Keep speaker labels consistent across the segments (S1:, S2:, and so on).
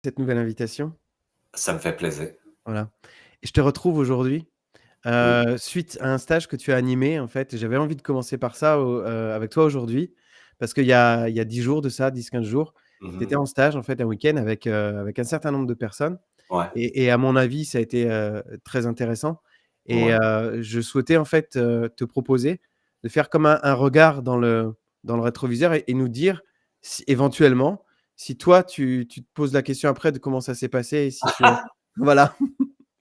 S1: Cette nouvelle invitation.
S2: Ça me fait plaisir.
S1: Voilà et je te retrouve aujourd'hui,
S2: Oui.
S1: suite à un stage que tu as animé, en fait. J'avais envie de commencer par ça avec toi aujourd'hui parce qu'il y a 10 jours de ça, 10-15 jours, tu étais
S2: Mmh.
S1: en stage, en fait, un week-end avec un certain nombre de personnes
S2: Ouais,
S1: et à mon avis, ça a été, très intéressant et
S2: ouais.
S1: je souhaitais, en fait, te proposer de faire comme un regard dans le rétroviseur et nous dire si éventuellement, si toi tu te poses la question après de comment ça s'est passé et si tu as voilà,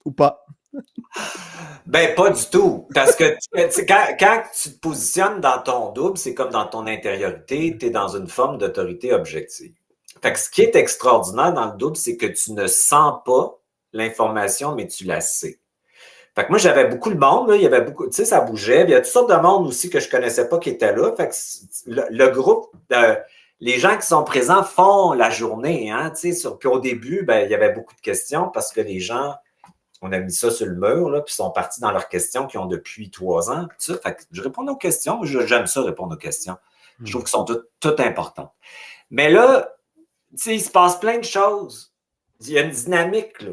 S1: ou pas.
S2: Ben, pas du tout. Parce que tu sais, quand tu te positionnes dans ton double, c'est comme dans ton intériorité, tu es dans une forme d'autorité objective. Fait que ce qui est extraordinaire dans le double, c'est que tu ne sens pas l'information, mais tu la sais. Fait que moi, j'avais beaucoup de monde, là, il y avait beaucoup, tu sais, ça bougeait. Il y a toutes sortes de monde aussi que je connaissais pas qui étaient là. Fait que le groupe, les gens qui sont présents font la journée, hein, tu sais. Puis au début, ben, il y avait beaucoup de questions parce que les gens, on a mis ça sur le mur, là, puis sont partis dans leurs questions qui ont depuis 3 ans. Tout ça. Fait que je réponds aux questions. J'aime ça répondre aux questions. Je trouve
S1: Mmh.
S2: qu'elles sont toutes importantes. Mais là, tu sais, il se passe plein de choses. Il y a une dynamique, là.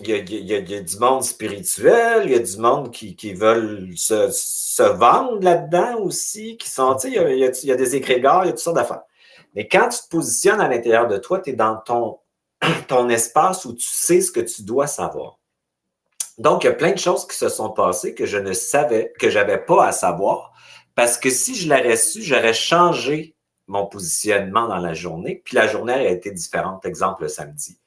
S2: Il y a du monde spirituel, il y a du monde qui veulent se vendre là-dedans aussi, qui sont, tu sais, il y a des égrégores, il y a toutes sortes d'affaires. Mais quand tu te positionnes à l'intérieur de toi, tu es dans ton espace où tu sais ce que tu dois savoir. Donc, il y a plein de choses qui se sont passées que je ne savais, que j'avais pas à savoir, parce que si je l'aurais su, j'aurais changé mon positionnement dans la journée, puis la journée a été différente, exemple le samedi.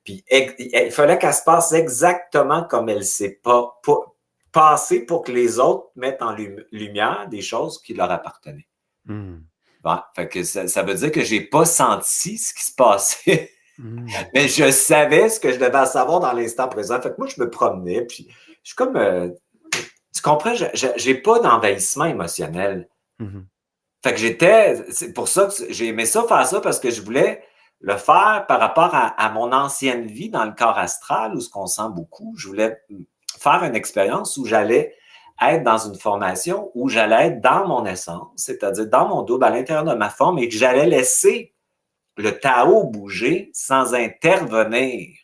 S2: Puis il fallait qu'elle se passe exactement comme elle s'est passée pour que les autres mettent en lumière des choses qui leur appartenaient.
S1: Mmh.
S2: Bon, fait que ça veut dire que j'ai pas senti ce qui se passait,
S1: Mmh.
S2: mais je savais ce que je devais savoir dans l'instant présent. Fait que moi, je me promenais, puis je suis comme, tu comprends, j'ai pas d'envahissement émotionnel.
S1: Mmh.
S2: Fait que c'est pour ça que j'ai aimé ça, faire ça, parce que je voulais le faire par rapport à mon ancienne vie dans le corps astral, où ce qu'on sent beaucoup. Je voulais faire une expérience où j'allais être dans une formation, où j'allais être dans mon essence, c'est-à-dire dans mon double, à l'intérieur de ma forme, et que j'allais laisser le Tao bouger sans intervenir.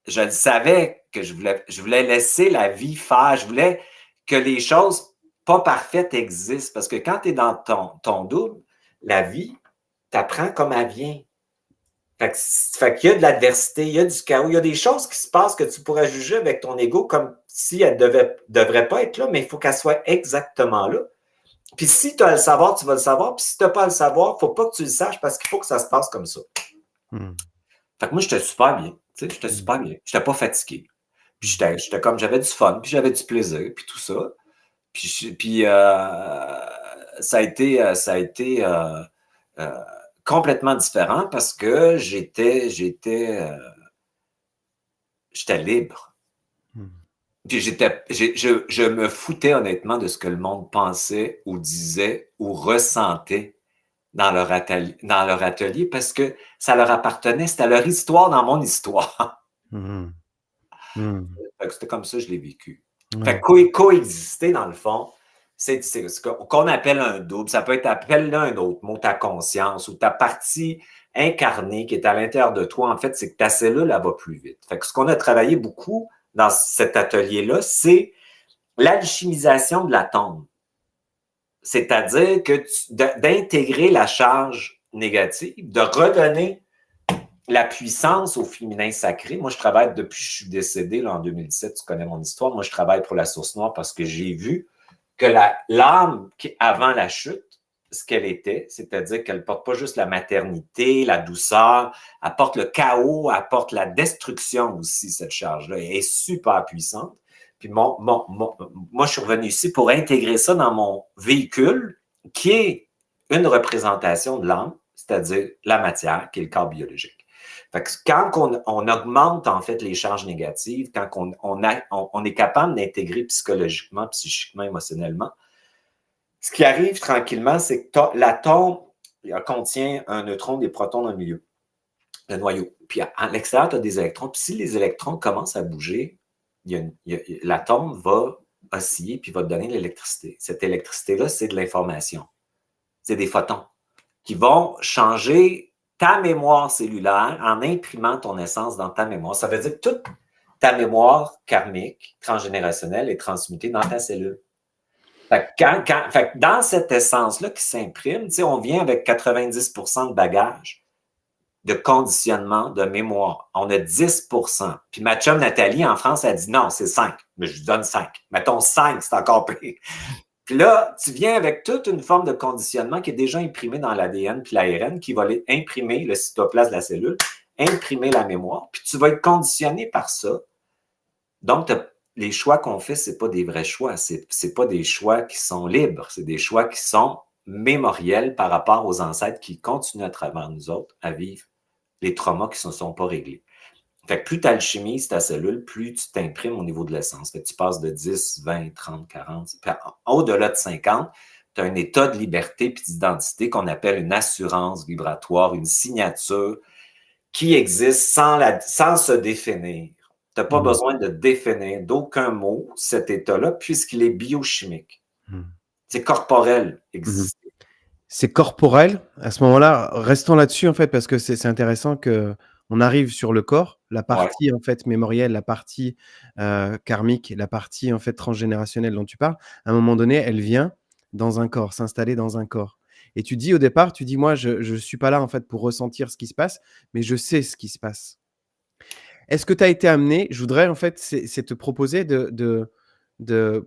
S2: Je le savais que je voulais laisser la vie faire. Je voulais que les choses pas parfaites existent. Parce que quand tu es dans ton double, la vie t'apprend comme elle vient. Fait qu'il y a de l'adversité, il y a du chaos, il y a des choses qui se passent que tu pourrais juger avec ton ego comme si elles ne devraient pas être là, mais il faut qu'elles soient exactement là. Puis si tu as à le savoir, tu vas le savoir. Puis si tu n'as pas à le savoir, il ne faut pas que tu le saches parce qu'il faut que ça se passe comme ça.
S1: Mmh.
S2: Fait que moi, j'étais super bien. Tu sais, j'étais
S1: Mmh.
S2: super bien. J'étais pas fatigué. Puis
S1: Mmh.
S2: j'étais comme, j'avais du fun, puis j'avais du plaisir, puis tout ça. Puis ça a été euh, complètement différent parce que j'étais libre.
S1: Mmh.
S2: Puis je me foutais honnêtement de ce que le monde pensait ou disait ou ressentait dans leur atelier parce que ça leur appartenait, c'était leur histoire dans mon histoire.
S1: Mmh. Mmh.
S2: Fait que c'était comme ça que je l'ai vécu. Fait
S1: Ouais.
S2: que coexister, dans le fond, c'est ce qu'on appelle un double. Ça peut être appelé un autre mot, ta conscience ou ta partie incarnée qui est à l'intérieur de toi. En fait, c'est que ta cellule, elle va plus vite. Fait que ce qu'on a travaillé beaucoup dans cet atelier-là, c'est l'alchimisation de l'atome. C'est-à-dire que d'intégrer la charge négative, de redonner la puissance au féminin sacré. Moi, je travaille depuis que je suis décédé là, en 2017, tu connais mon histoire. Moi, je travaille pour la source noire parce que j'ai vu que l'âme, avant la chute, ce qu'elle était, c'est-à-dire qu'elle ne porte pas juste la maternité, la douceur, elle porte le chaos, elle porte la destruction aussi, cette charge-là. Elle est super puissante. Puis moi, je suis revenu ici pour intégrer ça dans mon véhicule, qui est une représentation de l'âme, c'est-à-dire la matière, qui est le corps biologique. Fait que quand on augmente en fait les charges négatives, quand on est capable d'intégrer psychologiquement, psychiquement, émotionnellement, ce qui arrive tranquillement, c'est que l'atome contient un neutron, des protons dans le milieu, le noyau. Puis à l'extérieur, tu as des électrons. Puis si les électrons commencent à bouger, l'atome va osciller puis va te donner l'électricité. Cette électricité-là, c'est de l'information. C'est des photons qui vont changer ta mémoire cellulaire en imprimant ton essence dans ta mémoire. Ça veut dire que toute ta mémoire karmique, transgénérationnelle est transmutée dans ta cellule. Fait que dans cette essence-là qui s'imprime, on vient avec 90% de bagages, de conditionnement, de mémoire. On a 10%. Puis ma chum Nathalie, en France, elle dit non, c'est 5. Mais je lui donne 5. Mettons 5, c'est encore pire. Puis là, tu viens avec toute une forme de conditionnement qui est déjà imprimée dans l'ADN puis l'ARN qui va imprimer le cytoplasme de la cellule, imprimer la mémoire, puis tu vas être conditionné par ça. Donc, les choix qu'on fait, ce n'est pas des vrais choix. Ce n'est pas des choix qui sont libres. C'est des choix qui sont mémoriels par rapport aux ancêtres qui continuent à travers nous autres à vivre les traumas qui ne se sont pas réglés. Fait que plus tu alchimises ta cellule, plus tu t'imprimes au niveau de l'essence. Fait que tu passes de 10, 20, 30, 40. Puis au-delà de 50, tu as un état de liberté et d'identité qu'on appelle une assurance vibratoire, une signature qui existe sans se définir. Tu n'as pas besoin de définir d'aucun mot cet état-là puisqu'il est biochimique. C'est corporel, exister.
S1: C'est corporel. À ce moment-là, restons là-dessus, en fait, parce que c'est intéressant qu'on arrive sur le corps, la partie, en fait, mémorielle, la partie karmique, la partie, en fait, transgénérationnelle dont tu parles. À un moment donné, elle vient dans un corps, s'installer dans un corps. Et tu dis au départ, moi, je ne suis pas là, en fait, pour ressentir ce qui se passe, mais je sais ce qui se passe. Est-ce que tu as été amené, je voudrais, en fait, c'est te proposer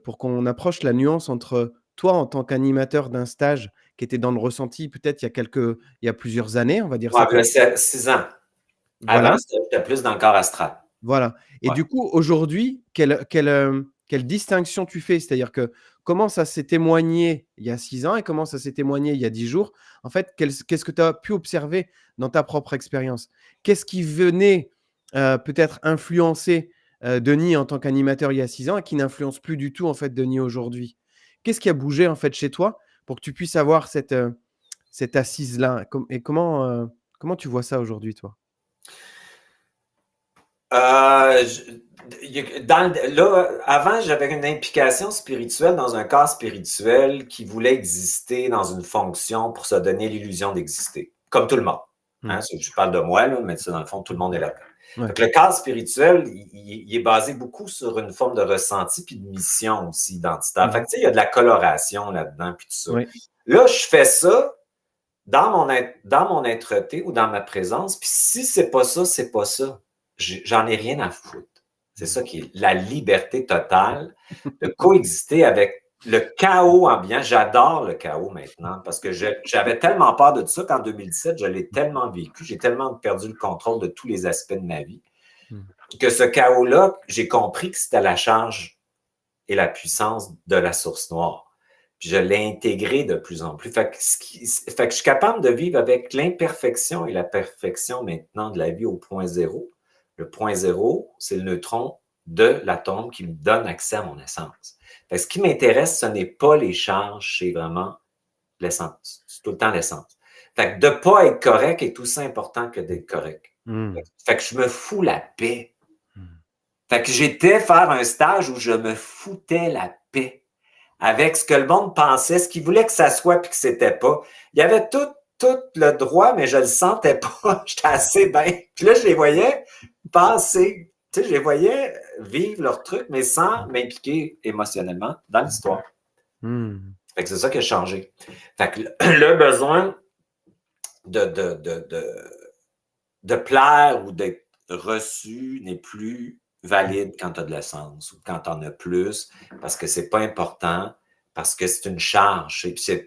S1: pour qu'on approche la nuance entre toi, en tant qu'animateur d'un stage qui était dans le ressenti, peut-être il y a plusieurs années, on va dire ça.
S2: Ouais, 6 ans.
S1: Voilà.
S2: Avant, c'était plus dans le corps astral.
S1: Voilà. Et du coup, aujourd'hui, quelle distinction tu fais? C'est-à-dire que comment ça s'est témoigné il y a 6 ans et comment ça s'est témoigné il y a 10 jours? En fait, qu'est-ce que tu as pu observer dans ta propre expérience? Qu'est-ce qui venait peut-être influencer Denis en tant qu'animateur il y a 6 ans et qui n'influence plus du tout en fait Denis aujourd'hui? Qu'est-ce qui a bougé en fait chez toi pour que tu puisses avoir cette assise-là? Et comment tu vois ça aujourd'hui, toi?
S2: Là, avant, j'avais une implication spirituelle dans un corps spirituel qui voulait exister dans une fonction pour se donner l'illusion d'exister, comme tout le monde. Hein? Je parle de moi, là, mais dans le fond, tout le monde est là-dedans. Ouais. Le corps spirituel, il est basé beaucoup sur une forme de ressenti puis de mission aussi identitaire. Fait que, il y a de la coloration là-dedans puis tout ça. Oui. Là, je fais ça dans mon être-té ou dans ma présence, puis si c'est pas ça, c'est pas ça. J'en ai rien à foutre. C'est ça qui est la liberté totale de coexister avec le chaos ambiant. J'adore le chaos maintenant parce que j'avais tellement peur de ça qu'en 2017, je l'ai tellement vécu. J'ai tellement perdu le contrôle de tous les aspects de ma vie que ce chaos-là, j'ai compris que c'était la charge et la puissance de la source noire. Puis je l'ai intégré de plus en plus. Fait que je suis capable de vivre avec l'imperfection et la perfection maintenant de la vie au point zéro. Le point zéro, c'est le neutron de l'atome qui me donne accès à mon essence. Fait que ce qui m'intéresse, ce n'est pas les charges, c'est vraiment l'essence. C'est tout le temps l'essence. Fait que de ne pas être correct est aussi important que d'être correct. Fait que je me fous la paix. Fait que j'étais faire un stage où je me foutais la paix avec ce que le monde pensait, ce qu'il voulait que ça soit puis que c'était pas. Il y avait tout le droit, mais je le sentais pas. J'étais assez bien. Puis là, je les voyais passer. Tu sais, je les voyais vivre leur truc, mais sans m'impliquer émotionnellement dans l'histoire. Fait que c'est ça qui a changé. Fait que le besoin de plaire ou d'être reçu n'est plus valide quand tu as de l'essence ou quand tu en as plus, parce que c'est pas important, parce que c'est une charge, et puis c'est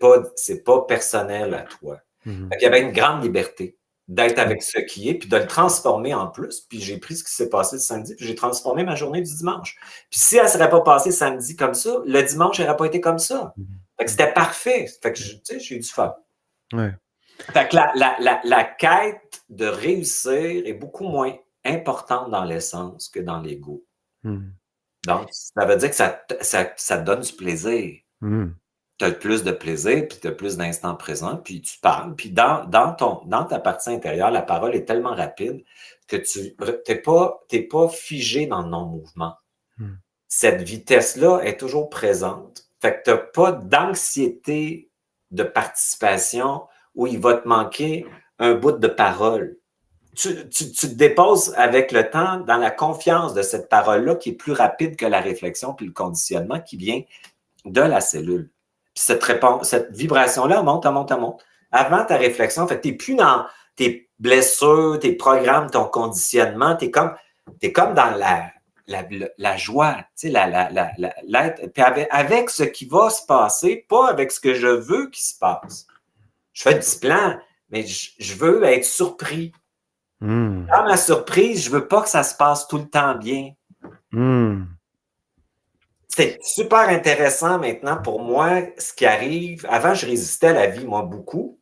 S2: pas personnel à toi. Il y avait une grande liberté d'être avec ce qui est, puis de le transformer en plus, puis j'ai pris ce qui s'est passé le samedi, puis j'ai transformé ma journée du dimanche. Puis si elle ne serait pas passée samedi comme ça, le dimanche n'aurait pas été comme ça. Fait que c'était parfait. Fait que, tu sais, j'ai eu du fun.
S1: Ouais.
S2: Fait que la quête de réussir est beaucoup moins importante dans l'essence que dans l'ego. Donc, ça veut dire que ça te donne du plaisir. Tu as plus de plaisir, puis tu as plus d'instant présent, puis tu parles. Puis dans ta partie intérieure, la parole est tellement rapide que tu n'es pas figé dans le non-mouvement. Cette vitesse-là est toujours présente. Fait que tu n'as pas d'anxiété de participation où il va te manquer un bout de parole. Tu te déposes avec le temps dans la confiance de cette parole-là qui est plus rapide que la réflexion puis le conditionnement qui vient de la cellule. Puis cette vibration-là monte, elle monte, elle monte. Avant ta réflexion, fait que tu n'es plus dans tes blessures, tes programmes, ton conditionnement, tu es comme dans la joie, tu sais, l'être. Puis avec ce qui va se passer, pas avec ce que je veux qu'il se passe. Je fais du plan, mais je veux être surpris. Dans ma surprise, je veux pas que ça se passe tout le temps bien. C'est super intéressant maintenant pour moi, ce qui arrive. Avant, je résistais à la vie, moi, beaucoup,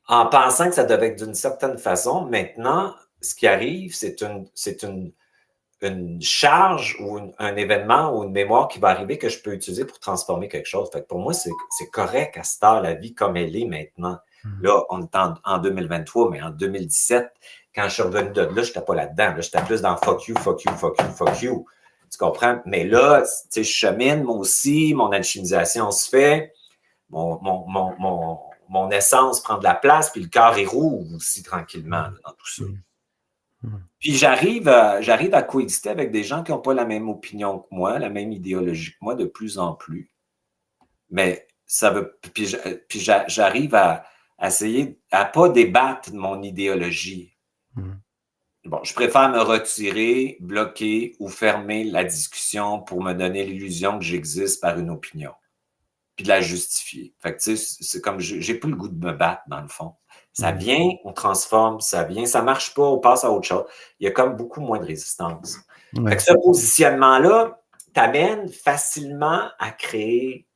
S2: en pensant que ça devait être d'une certaine façon. Maintenant, ce qui arrive, c'est une charge ou un événement ou une mémoire qui va arriver que je peux utiliser pour transformer quelque chose. Fait que pour moi, c'est correct à cette heure, la vie comme elle est maintenant. Là, on est en 2023, mais en 2017, quand je suis revenu de là, je n'étais pas là-dedans. Là, j'étais plus dans fuck you, fuck you, fuck you, fuck you. Tu comprends? Mais là, tu sais, je chemine, moi aussi, mon alchimisation se fait, mon essence prend de la place, puis le cœur est roux aussi tranquillement là, dans tout ça. Puis j'arrive à coexister avec des gens qui n'ont pas la même opinion que moi, la même idéologie que moi de plus en plus. Mais ça veut. Puis j'arrive à essayer à pas débattre de mon idéologie. Bon, je préfère me retirer, bloquer ou fermer la discussion pour me donner l'illusion que j'existe par une opinion. Puis de la justifier. Fait que tu sais, c'est comme j'ai plus le goût de me battre, dans le fond. Ça vient, on transforme, ça vient, ça marche pas, on passe à autre chose. Il y a comme beaucoup moins de résistance. Ouais. Fait que ce positionnement-là t'amène facilement à créer.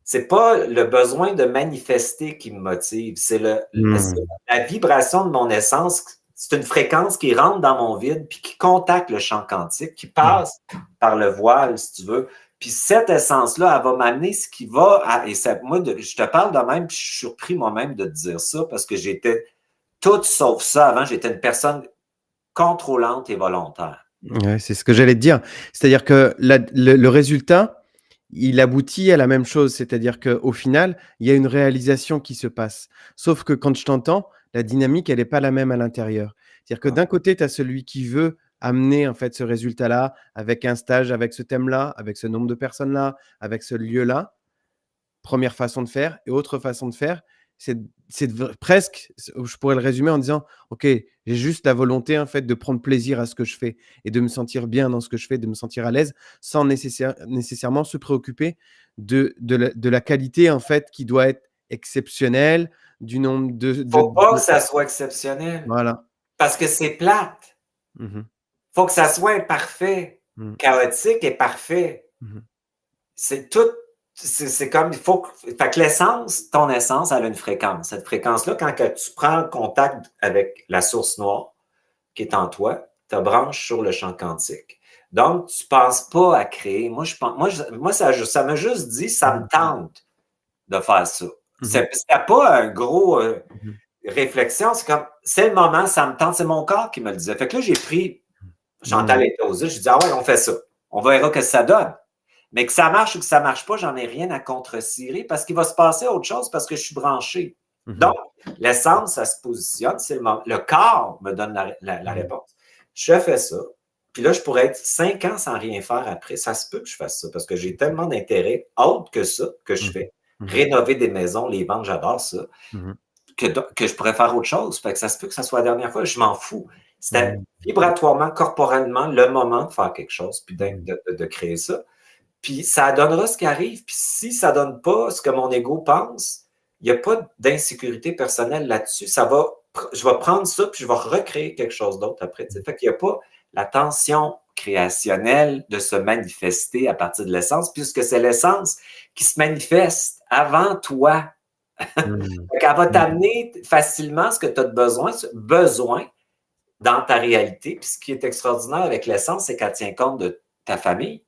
S2: C'est pas le besoin de manifester qui me motive, c'est la vibration de mon essence. C'est une fréquence qui rentre dans mon vide puis qui contacte le champ quantique, qui passe par le voile, si tu veux. Puis cette essence-là, elle va m'amener ce qui va... moi, je te parle de même, puis je suis surpris moi-même de te dire ça, parce que j'étais tout sauf ça avant. J'étais une personne contrôlante et volontaire.
S1: Ouais, c'est ce que j'allais te dire. C'est-à-dire que le résultat, il aboutit à la même chose. C'est-à-dire qu'au final, il y a une réalisation qui se passe. Sauf que quand je t'entends, la dynamique, elle n'est pas la même à l'intérieur. C'est-à-dire que d'un côté, tu as celui qui veut amener en fait ce résultat-là avec un stage, avec ce thème-là, avec ce nombre de personnes-là, avec ce lieu-là. Première façon de faire. Et autre façon de faire, c'est presque, je pourrais le résumer en disant, OK, j'ai juste la volonté en fait de prendre plaisir à ce que je fais et de me sentir bien dans ce que je fais, de me sentir à l'aise sans nécessairement se préoccuper de la qualité en fait qui doit être exceptionnelle, du nombre de...
S2: Faut pas que ça soit exceptionnel.
S1: Voilà.
S2: Parce que c'est plate. Faut que ça soit parfait. Chaotique et parfait. C'est tout. C'est comme, il faut fait que l'essence, ton essence, elle a une fréquence. Cette fréquence-là, quand tu prends contact avec la source noire qui est en toi, tu branches sur le champ quantique. Donc, tu ne penses pas à créer. Moi, ça m'a juste dit, ça me tente de faire ça. C'était pas un gros réflexion, c'est comme, c'est le moment, ça me tente, c'est mon corps qui me le disait. Fait que là, j'ai pris Chantal et Tosé, je dis, ah ouais, on fait ça. On verra ce que ça donne. Mais que ça marche ou que ça ne marche pas, j'en ai rien à contre-cirer parce qu'il va se passer autre chose parce que je suis branché. Donc, l'essence, ça se positionne, c'est le corps me donne la réponse. Je fais ça, puis là, je pourrais être 5 ans sans rien faire après. Ça se peut que je fasse ça parce que j'ai tellement d'intérêt autre que ça que je fais. Rénover des maisons, les vendre, j'adore ça, que je pourrais faire autre chose. Fait que ça se peut que ça soit la dernière fois, je m'en fous. C'était vibratoirement, corporellement, le moment de faire quelque chose, puis de créer ça. Puis ça donnera ce qui arrive. Puis si ça ne donne pas ce que mon ego pense, il n'y a pas d'insécurité personnelle là-dessus. Je vais prendre ça, puis je vais recréer quelque chose d'autre après. T'sais. Fait qu'il n'y a pas la tension créationnelle de se manifester à partir de l'essence, puisque c'est l'essence qui se manifeste avant toi. Elle va t'amener facilement ce que tu as besoin dans ta réalité. Puis ce qui est extraordinaire avec l'essence, c'est qu'elle tient compte de ta famille,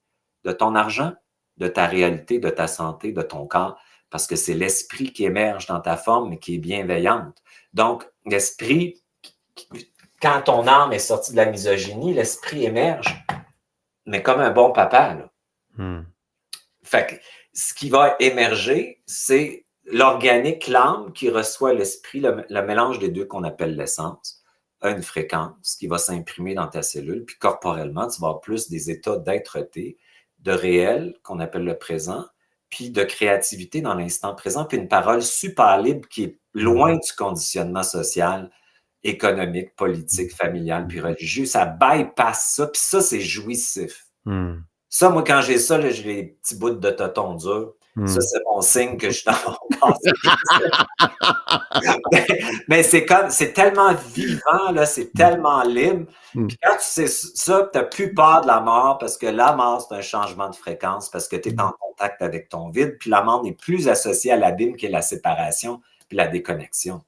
S2: de ton argent, de ta réalité, de ta santé, de ton corps, parce que c'est l'esprit qui émerge dans ta forme, mais qui est bienveillante. Donc, l'esprit, quand ton âme est sortie de la misogynie, l'esprit émerge, mais comme un bon papa. Là. Fait que ce qui va émerger, c'est l'organique, l'âme qui reçoit l'esprit, le mélange des deux qu'on appelle l'essence, a une fréquence qui va s'imprimer dans ta cellule, puis corporellement, tu vas avoir plus des états d'être-té, de réel, qu'on appelle le présent, puis de créativité dans l'instant présent, puis une parole super libre qui est loin du conditionnement social, économique, politique, familial, puis religieux. Ça bypasse ça, puis ça, c'est jouissif. Ça, moi, quand j'ai ça, là, j'ai les petits bouts de toton dur. Ça, c'est mon signe que je suis dans mon corps. Mais c'est tellement vivant, là, c'est tellement libre. Puis quand tu sais ça, tu n'as plus peur de la mort parce que la mort, c'est un changement de fréquence parce que tu es en contact avec ton vide. Puis la mort n'est plus associée à l'abîme qui est la séparation puis la déconnexion.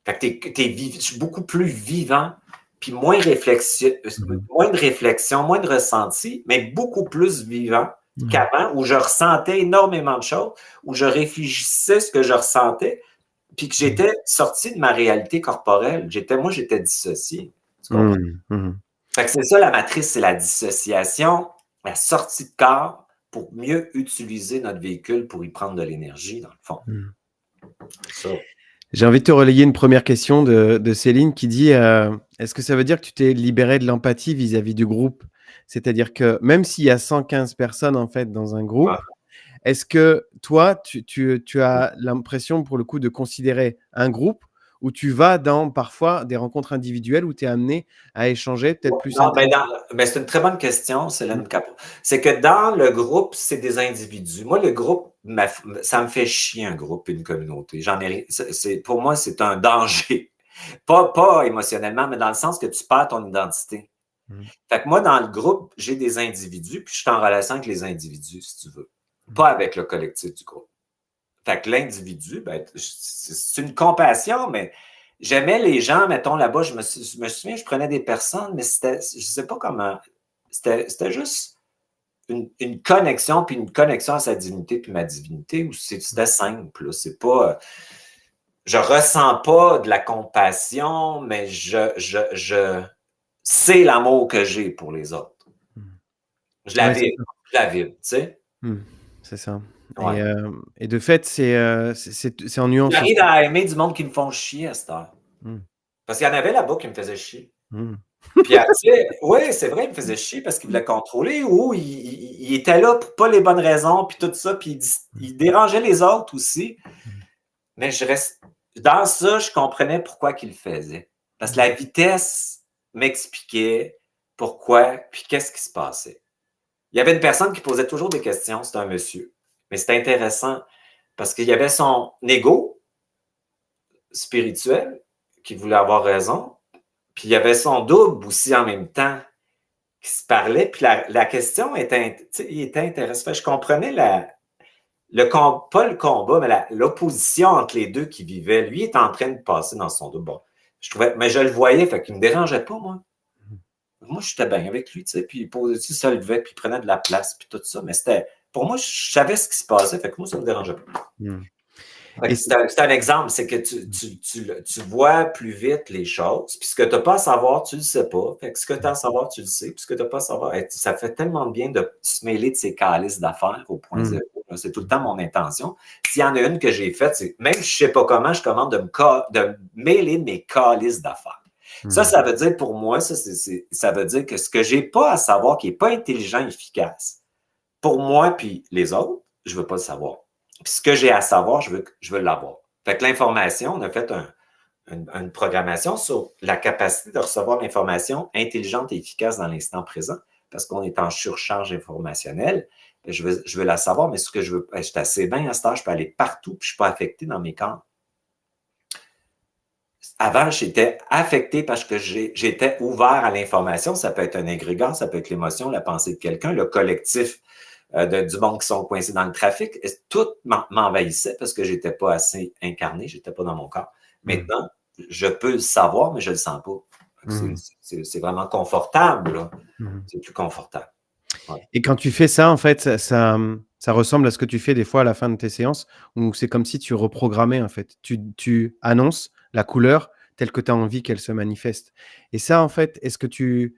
S2: Fait que je suis beaucoup plus vivant puis moins de réflexion, moins de ressenti, mais beaucoup plus vivant qu'avant, où je ressentais énormément de choses, où je réfléchissais ce que je ressentais, puis que j'étais sorti de ma réalité corporelle. Moi, j'étais dissocié. Tu comprends? Fait que c'est ça, la matrice, c'est la dissociation, la sortie de corps pour mieux utiliser notre véhicule pour y prendre de l'énergie, dans le fond. Ça.
S1: J'ai envie de te relayer une première question de Céline qui dit est-ce que ça veut dire que tu t'es libéré de l'empathie vis-à-vis du groupe? C'est-à-dire que même s'il y a 115 personnes en fait dans un groupe, est-ce que toi, tu as l'impression pour le coup de considérer un groupe où tu vas dans parfois des rencontres individuelles où tu es amené à échanger peut-être plus
S2: c'est une très bonne question, Céline Capot. C'est que dans le groupe, c'est des individus. Moi, le groupe, ça me fait chier un groupe, une communauté. Pour moi, c'est un danger. Pas émotionnellement, mais dans le sens que tu perds ton identité. Fait que moi, dans le groupe, j'ai des individus, puis je suis en relation avec les individus, si tu veux. Pas avec le collectif du groupe. Fait que l'individu, c'est une compassion, mais j'aimais les gens, mettons, là-bas, je me souviens, je prenais des personnes, mais c'était, je sais pas comment, c'était juste une connexion, puis une connexion à sa divinité, puis ma divinité, où c'était simple, là, c'est pas... Je ressens pas de la compassion, mais je sais l'amour que j'ai pour les autres. Je la vibre, tu sais.
S1: C'est ça.
S2: Ouais.
S1: Et de fait, c'est en nuance.
S2: J'arrive à aimer du monde qui me font chier à cette heure. Parce qu'il y en avait là-bas qui me faisaient chier. Puis, tu sais, oui, c'est vrai, il me faisait chier parce qu'il voulait contrôler ou il était là pour pas les bonnes raisons, puis tout ça, puis il dérangeait les autres aussi. Mais dans ça, je comprenais pourquoi qu'il le faisait. Parce que la vitesse m'expliquait pourquoi, puis qu'est-ce qui se passait. Il y avait une personne qui posait toujours des questions, c'était un monsieur. Mais c'était intéressant parce qu'il y avait son ego spirituel qui voulait avoir raison, puis il y avait son double aussi en même temps qui se parlait, puis la question était intéressante. Je comprenais pas le combat, mais l'opposition entre les deux qui vivaient. Lui était en train de passer dans son double. Bon, mais je le voyais, fait qu'il ne me dérangeait pas, moi. Moi, j'étais bien avec lui, tu sais, puis il se levait, puis il prenait de la place, puis tout ça. Mais pour moi, je savais ce qui se passait, fait que moi, ça ne me dérangeait pas. C'est un exemple, c'est que tu vois plus vite les choses, puis ce que tu n'as pas à savoir, tu ne le sais pas. Fait que ce que tu as à savoir, tu le sais, puis ce que tu n'as pas à savoir, ça fait tellement de bien de se mêler de ces calices d'affaires au point zéro. C'est tout le temps mon intention. S'il y en a une que j'ai faite, c'est même si je ne sais pas comment, je commande de me mêler de mes calices d'affaires. Ça veut dire pour moi, ça veut dire que ce que j'ai pas à savoir, qui n'est pas intelligent, efficace, pour moi puis les autres, je ne veux pas le savoir. Puis ce que j'ai à savoir, je veux l'avoir. Fait que l'information, on a fait une programmation sur la capacité de recevoir l'information intelligente et efficace dans l'instant présent, parce qu'on est en surcharge informationnelle. Je veux la savoir, mais ce que je veux, je suis assez bien à ce stade, je peux aller partout, puis je ne suis pas affecté dans mes camps. Avant, j'étais affecté parce que j'étais ouvert à l'information. Ça peut être un égrégore, ça peut être l'émotion, la pensée de quelqu'un, le collectif du monde qui sont coincés dans le trafic. Tout m'envahissait parce que je n'étais pas assez incarné, je n'étais pas dans mon corps. Maintenant, je peux le savoir, mais je ne le sens pas. C'est vraiment confortable. Là. C'est plus confortable. Ouais.
S1: Et quand tu fais ça, en fait, ça ressemble à ce que tu fais des fois à la fin de tes séances, où c'est comme si tu reprogrammais, en fait. Tu annonces la couleur telle que tu as envie qu'elle se manifeste. Et ça, en fait, est-ce que tu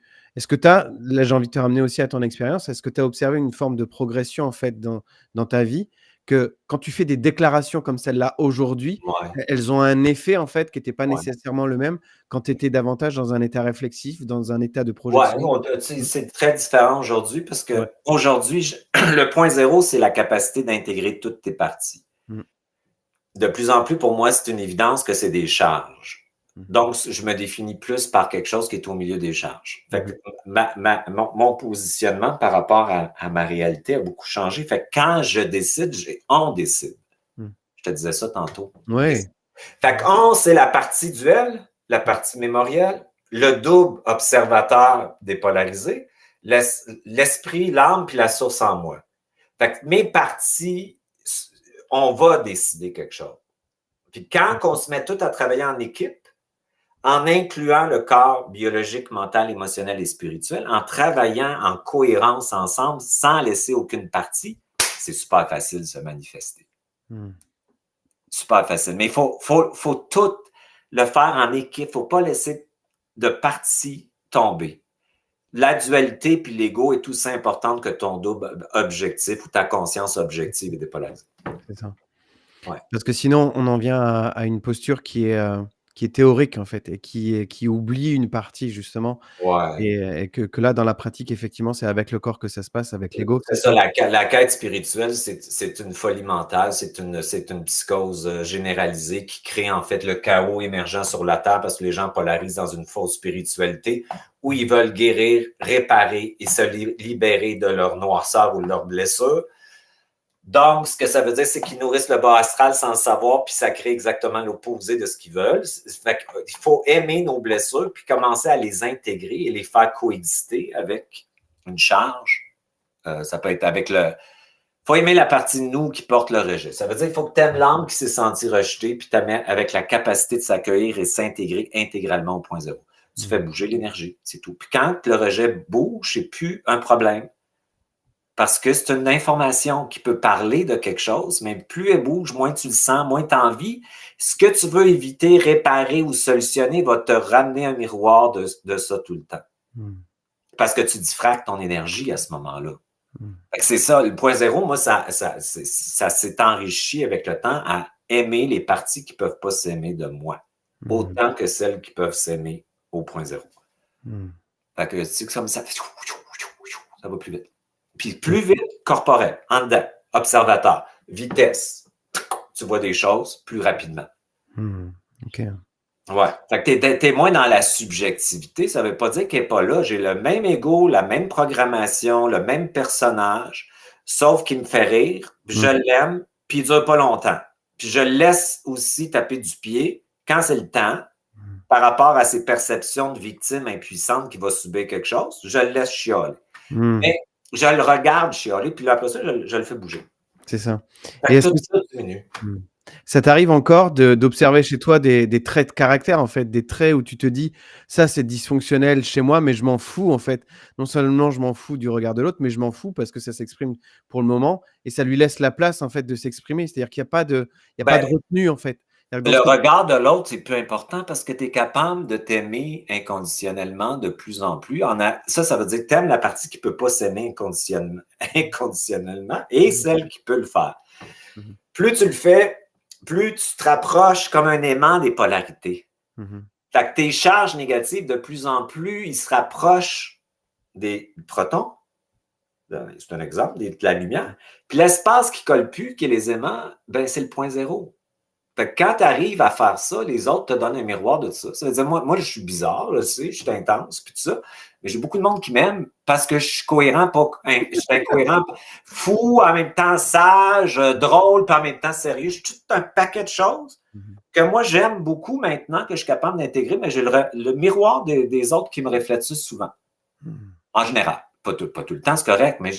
S1: as, là j'ai envie de te ramener aussi à ton expérience, est-ce que tu as observé une forme de progression, en fait, dans ta vie, que quand tu fais des déclarations comme celle-là aujourd'hui,
S2: Ouais,
S1: elles ont un effet en fait qui était pas
S2: ouais.
S1: nécessairement le même quand tu étais davantage dans un état réflexif, dans un état de
S2: Ouais,
S1: projection?
S2: tu sais,
S1: Mmh.
S2: c'est très différent aujourd'hui parce
S1: Ouais.
S2: que aujourd'hui, le point zéro, c'est la capacité d'intégrer toutes tes parties.
S1: Mmh.
S2: De plus en plus, pour moi, c'est une évidence que c'est des charges.
S1: Mmh.
S2: Donc, je me définis plus par quelque chose qui est au milieu des charges. Fait que
S1: Mmh.
S2: mon positionnement par rapport à ma réalité a beaucoup changé. Fait que quand je décide, on décide.
S1: Mmh.
S2: Je te disais ça tantôt. On
S1: Ouais.
S2: décide. Fait que on, c'est la partie duel, la partie mémorielle, le double observateur dépolarisé, l'esprit, l'âme, puis la source en moi. Fait que mes parties, on va décider quelque chose. Puis quand on se met tout à travailler en équipe, en incluant le corps biologique, mental, émotionnel et spirituel, en travaillant en cohérence ensemble, sans laisser aucune partie, c'est super facile de se manifester.
S1: Mmh.
S2: Super facile. Mais il faut tout le faire en équipe. Il ne faut pas laisser de partie tomber. La dualité puis l'ego est aussi importante que ton double objectif ou ta conscience objective et dépolarisée.
S1: C'est ça.
S2: Ouais.
S1: Parce que sinon, on en vient à une posture qui est théorique, en fait, et qui oublie une partie, justement,
S2: Ouais.
S1: et que là, dans la pratique, effectivement, c'est avec le corps que ça se passe, avec l'ego que
S2: C'est
S1: ça se
S2: ça,
S1: passe.
S2: la quête spirituelle, c'est une folie mentale, c'est une psychose généralisée qui crée en fait le chaos émergent sur la Terre parce que les gens polarisent dans une fausse spiritualité où ils veulent guérir, réparer et se libérer de leur noirceur ou de leurs blessures. Donc, ce que ça veut dire, c'est qu'ils nourrissent le bas astral sans le savoir, puis ça crée exactement l'opposé de ce qu'ils veulent. Fait il faut aimer nos blessures, puis commencer à les intégrer et les faire coexister avec une charge. Ça peut être avec le. Il faut aimer la partie de nous qui porte le rejet. Ça veut dire qu'il faut que tu aimes l'âme qui s'est sentie rejetée, puis tu avec la capacité de s'accueillir et s'intégrer intégralement au point zéro. Tu
S1: Mmh.
S2: fais bouger l'énergie, c'est tout. Puis quand le rejet bouge, c'est plus un problème. Parce que c'est une information qui peut parler de quelque chose, mais plus elle bouge, moins tu le sens, moins tu as envie. Ce que tu veux éviter, réparer ou solutionner va te ramener un miroir de ça tout le temps.
S1: Mmh.
S2: Parce que tu diffractes ton énergie à ce moment-là.
S1: Mmh.
S2: C'est ça, le point zéro, moi, ça s'est enrichi avec le temps à aimer les parties qui ne peuvent pas s'aimer de moi,
S1: Mmh.
S2: autant que celles qui peuvent s'aimer au point zéro.
S1: Mmh.
S2: Fait que c'est comme ça va plus vite. Puis plus vite, corporel, en dedans, observateur, vitesse. Tu vois des choses plus rapidement.
S1: Mmh. OK.
S2: Ouais. Fait que t'es moins dans la subjectivité. Ça veut pas dire qu'elle n'est pas là. J'ai le même ego, la même programmation, le même personnage, sauf qu'il me fait rire, puis je
S1: Mmh.
S2: l'aime, puis il dure pas longtemps. Puis je le laisse aussi taper du pied quand c'est le temps,
S1: Mmh.
S2: par rapport à ses perceptions de victime impuissante qui va subir quelque chose. Je le laisse chialer.
S1: Mmh.
S2: Mais je le regarde chialer, puis là, après ça, je le fais bouger.
S1: C'est ça. Et
S2: Fait que
S1: est-ce
S2: tout
S1: que
S2: ça diminue.
S1: mmh, ça t'arrive encore d'observer chez toi des traits de caractère, en fait, des traits où tu te dis: «Ça, c'est dysfonctionnel chez moi, mais je m'en fous, en fait». Non seulement je m'en fous du regard de l'autre, mais je m'en fous parce que ça s'exprime pour le moment et ça lui laisse la place, en fait, de s'exprimer. C'est-à-dire qu'il y a pas de
S2: Ben,
S1: retenue, en fait. C'est-à-dire que dans
S2: le
S1: ce que
S2: regard de l'autre, c'est plus important parce que tu es capable de t'aimer inconditionnellement de plus en plus. Ça veut dire que tu aimes la partie qui ne peut pas s'aimer inconditionnellement et
S1: mmh
S2: celle qui peut le faire.
S1: mh. Mmh.
S2: Plus tu le fais, plus tu te rapproches comme un aimant des polarités.
S1: Mmh.
S2: Fait que tes charges négatives, de plus en plus, ils se rapprochent des protons. C'est un exemple, de la lumière. Puis l'espace qui ne colle plus, qui est les aimants, ben, c'est le point zéro. Fait que quand tu arrives à faire ça, les autres te donnent un miroir de ça. Ça veut dire, moi je suis bizarre, là, tu sais, je suis intense, puis tout ça. Mais j'ai beaucoup de monde qui m'aime parce que je suis cohérent, je suis incohérent, fou, en même temps sage, drôle, puis en même temps sérieux. Je suis tout un paquet de choses
S1: Mmh.
S2: que moi j'aime beaucoup maintenant, que je suis capable d'intégrer, mais j'ai le miroir des autres qui me reflètent ça souvent.
S1: Mmh.
S2: En général. Pas tout le temps, c'est correct, mais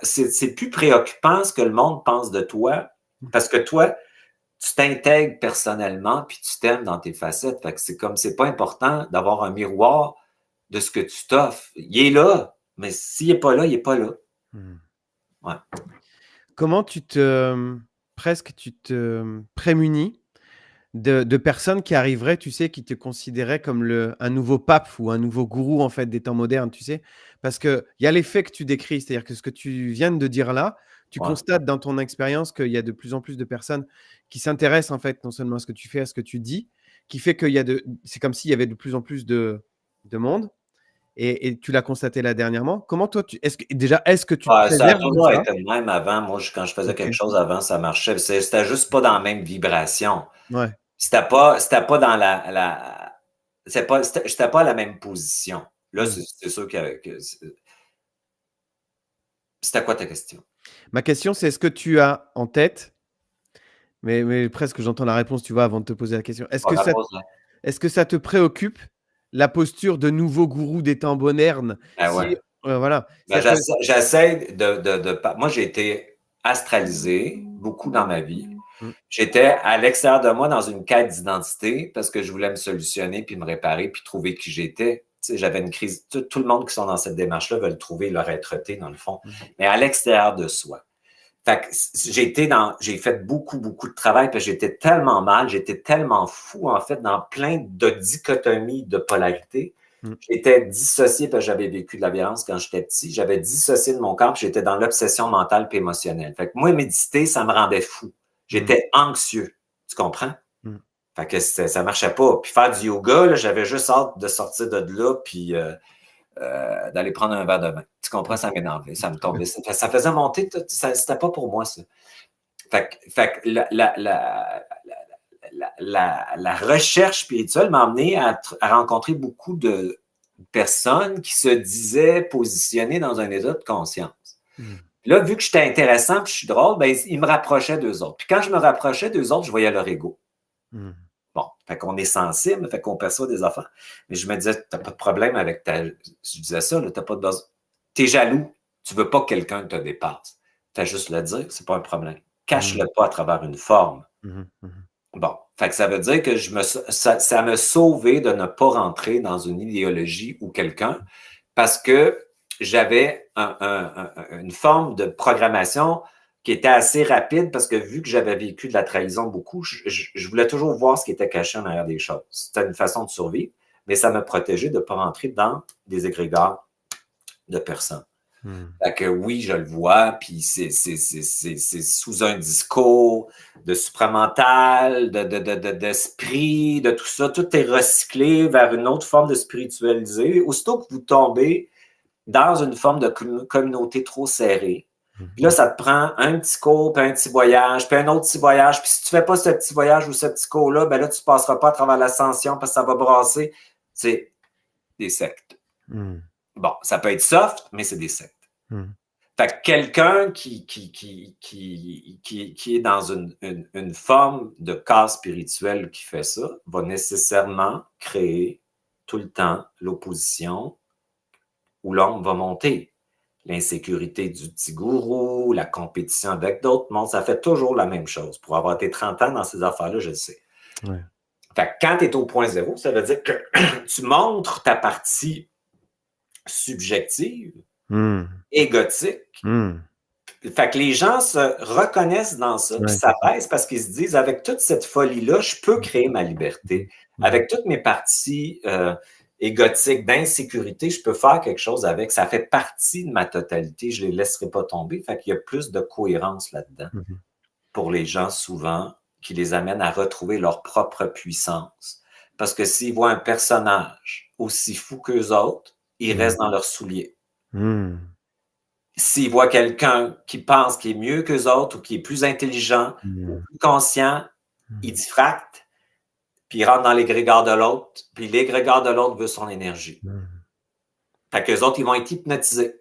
S2: c'est plus préoccupant ce que le monde pense de toi
S1: Mmh.
S2: parce que toi, tu t'intègres personnellement puis tu t'aimes dans tes facettes. Fait que c'est pas important d'avoir un miroir de ce que tu t'offres. Il est là, mais s'il n'est pas là, il n'est pas là.
S1: Mmh.
S2: Ouais.
S1: Comment presque tu te prémunis de personnes qui arriveraient, tu sais, qui te considéraient comme un nouveau pape ou un nouveau gourou, en fait, des temps modernes, tu sais? Parce qu'il y a l'effet que tu décris, c'est-à-dire que ce que tu viens de dire là, tu
S2: Ouais.
S1: constates dans ton expérience qu'il y a de plus en plus de personnes qui s'intéressent en fait non seulement à ce que tu fais, à ce que tu dis, qui fait qu'il y a c'est comme s'il y avait de plus en plus de monde et tu l'as constaté là dernièrement. Comment toi, est-ce que tu te
S2: Ouais, ça a
S1: préserves de
S2: toujours
S1: ça?
S2: été le même avant. Moi, quand je faisais quelque
S1: OK.
S2: chose avant, ça marchait. C'était juste pas dans la même vibration.
S1: Ouais.
S2: C'était pas dans j'étais pas à la même position. Là,
S1: Mmh.
S2: c'est sûr c'était quoi ta question?
S1: Ma question, c'est est-ce que tu as en tête, mais presque j'entends la réponse, tu vois, avant de te poser la question.
S2: Bon, repose-la.
S1: Est-ce que ça te préoccupe, la posture de nouveau gourou des temps modernes?
S2: Ah ouais.
S1: Si, voilà,
S2: Ben,
S1: ça te
S2: j'essaie moi, j'ai été astralisé beaucoup dans ma vie.
S1: mmh,
S2: J'étais à l'extérieur de moi dans une quête d'identité parce que je voulais me solutionner puis me réparer puis trouver qui j'étais. Tu sais, j'avais une crise. Tout le monde qui sont dans cette démarche-là veulent trouver leur être-té dans le fond,
S1: mmh,
S2: mais à l'extérieur de soi. Fait que j'ai fait beaucoup, beaucoup de travail parce que j'étais tellement mal, j'étais tellement fou, en fait, dans plein de dichotomies de polarité.
S1: mmh,
S2: J'étais dissocié parce que j'avais vécu de la violence quand j'étais petit. J'avais dissocié de mon corps, puis j'étais dans l'obsession mentale et émotionnelle. Fait que moi, méditer, ça me rendait fou.
S1: mmh,
S2: J'étais anxieux. Tu comprends?
S1: mmh,
S2: Fait que ça marchait pas. Puis faire du yoga, là, j'avais juste hâte de sortir de là, puis d'aller prendre un verre de vin. Tu comprends?
S1: mmh,
S2: Ça m'énervait, ça me
S1: très bien.
S2: tombait. Ça faisait monter, c'était pas pour moi, ça. Fait que la recherche spirituelle m'a amené à rencontrer beaucoup de personnes qui se disaient positionnées dans un état de conscience.
S1: Mmh,
S2: Là, vu que j'étais intéressant puis je suis drôle, ben, ils me rapprochaient d'eux autres. Puis quand je me rapprochais d'eux autres, je voyais leur ego.
S1: mmh,
S2: Bon, fait qu'on est sensible, fait qu'on perçoit des affaires. Mais je me disais, t'as pas de problème avec Je disais ça, là, t'as pas de besoin. T'es jaloux. Tu veux pas que quelqu'un te dépasse. T'as juste le dire, c'est pas un problème.
S1: mmh,
S2: Cache-le pas à travers une forme.
S1: mmh mh,
S2: Bon, fait que ça veut dire que ça m'a sauvé de ne pas rentrer dans une idéologie ou quelqu'un parce que j'avais une forme de programmation qui était assez rapide parce que vu que j'avais vécu de la trahison beaucoup, je voulais toujours voir ce qui était caché en arrière des choses. C'était une façon de survivre, mais ça me protégeait de ne pas rentrer dans des égrégores de personnes.
S1: mmh,
S2: Fait que oui, je le vois, puis c'est sous un discours de supramental, d'esprit, de tout ça. Tout est recyclé vers une autre forme de spiritualisé. Aussitôt que vous tombez dans une forme de communauté trop serrée,
S1: mmh,
S2: puis là, ça te prend un petit cours, puis un petit voyage, puis un autre petit voyage. Puis si tu fais pas ce petit voyage ou ce petit cours-là, ben là, tu passeras pas à travers l'ascension parce que ça va brasser. C'est des sectes.
S1: mmh,
S2: Bon, ça peut être soft, mais c'est des sectes.
S1: mmh,
S2: Fait que quelqu'un qui est dans une forme de cas spirituel qui fait ça va nécessairement créer tout le temps l'opposition où l'homme va monter. L'insécurité du petit gourou, la compétition avec d'autres mondes, ça fait toujours la même chose. Pour avoir été 30 ans dans ces affaires-là, je le sais.
S1: ouais,
S2: Fait que quand tu es au point zéro, ça veut dire que tu montres ta partie subjective,
S1: mmh,
S2: égotique.
S1: mmh,
S2: Fait que les gens se reconnaissent dans ça, puis
S1: ouais,
S2: ça
S1: c'est ça.
S2: pèse parce qu'ils se disent, avec toute cette folie-là, je peux
S1: Mmh,
S2: créer ma
S1: mmh,
S2: liberté.
S1: mmh,
S2: Avec toutes mes parties égotiques, d'insécurité, je peux faire quelque chose avec. Ça fait partie de ma totalité. Je ne les laisserai pas tomber. Fait qu'il y a plus de cohérence là-dedans
S1: mmh,
S2: pour les gens, souvent, qui les amène à retrouver leur propre puissance. Parce que s'ils voient un personnage aussi fou qu'eux autres, ils
S1: mmh,
S2: restent dans leurs souliers.
S1: mmh,
S2: S'ils voient quelqu'un qui pense qu'il est mieux qu'eux autres ou qui est plus intelligent ou
S1: mmh,
S2: plus conscient,
S1: mmh,
S2: ils diffractent, puis ils rentrent dans l'égrégore de l'autre, puis l'égrégore de l'autre veut son énergie.
S1: mmh.
S2: Fait qu'eux autres, ils vont être hypnotisés.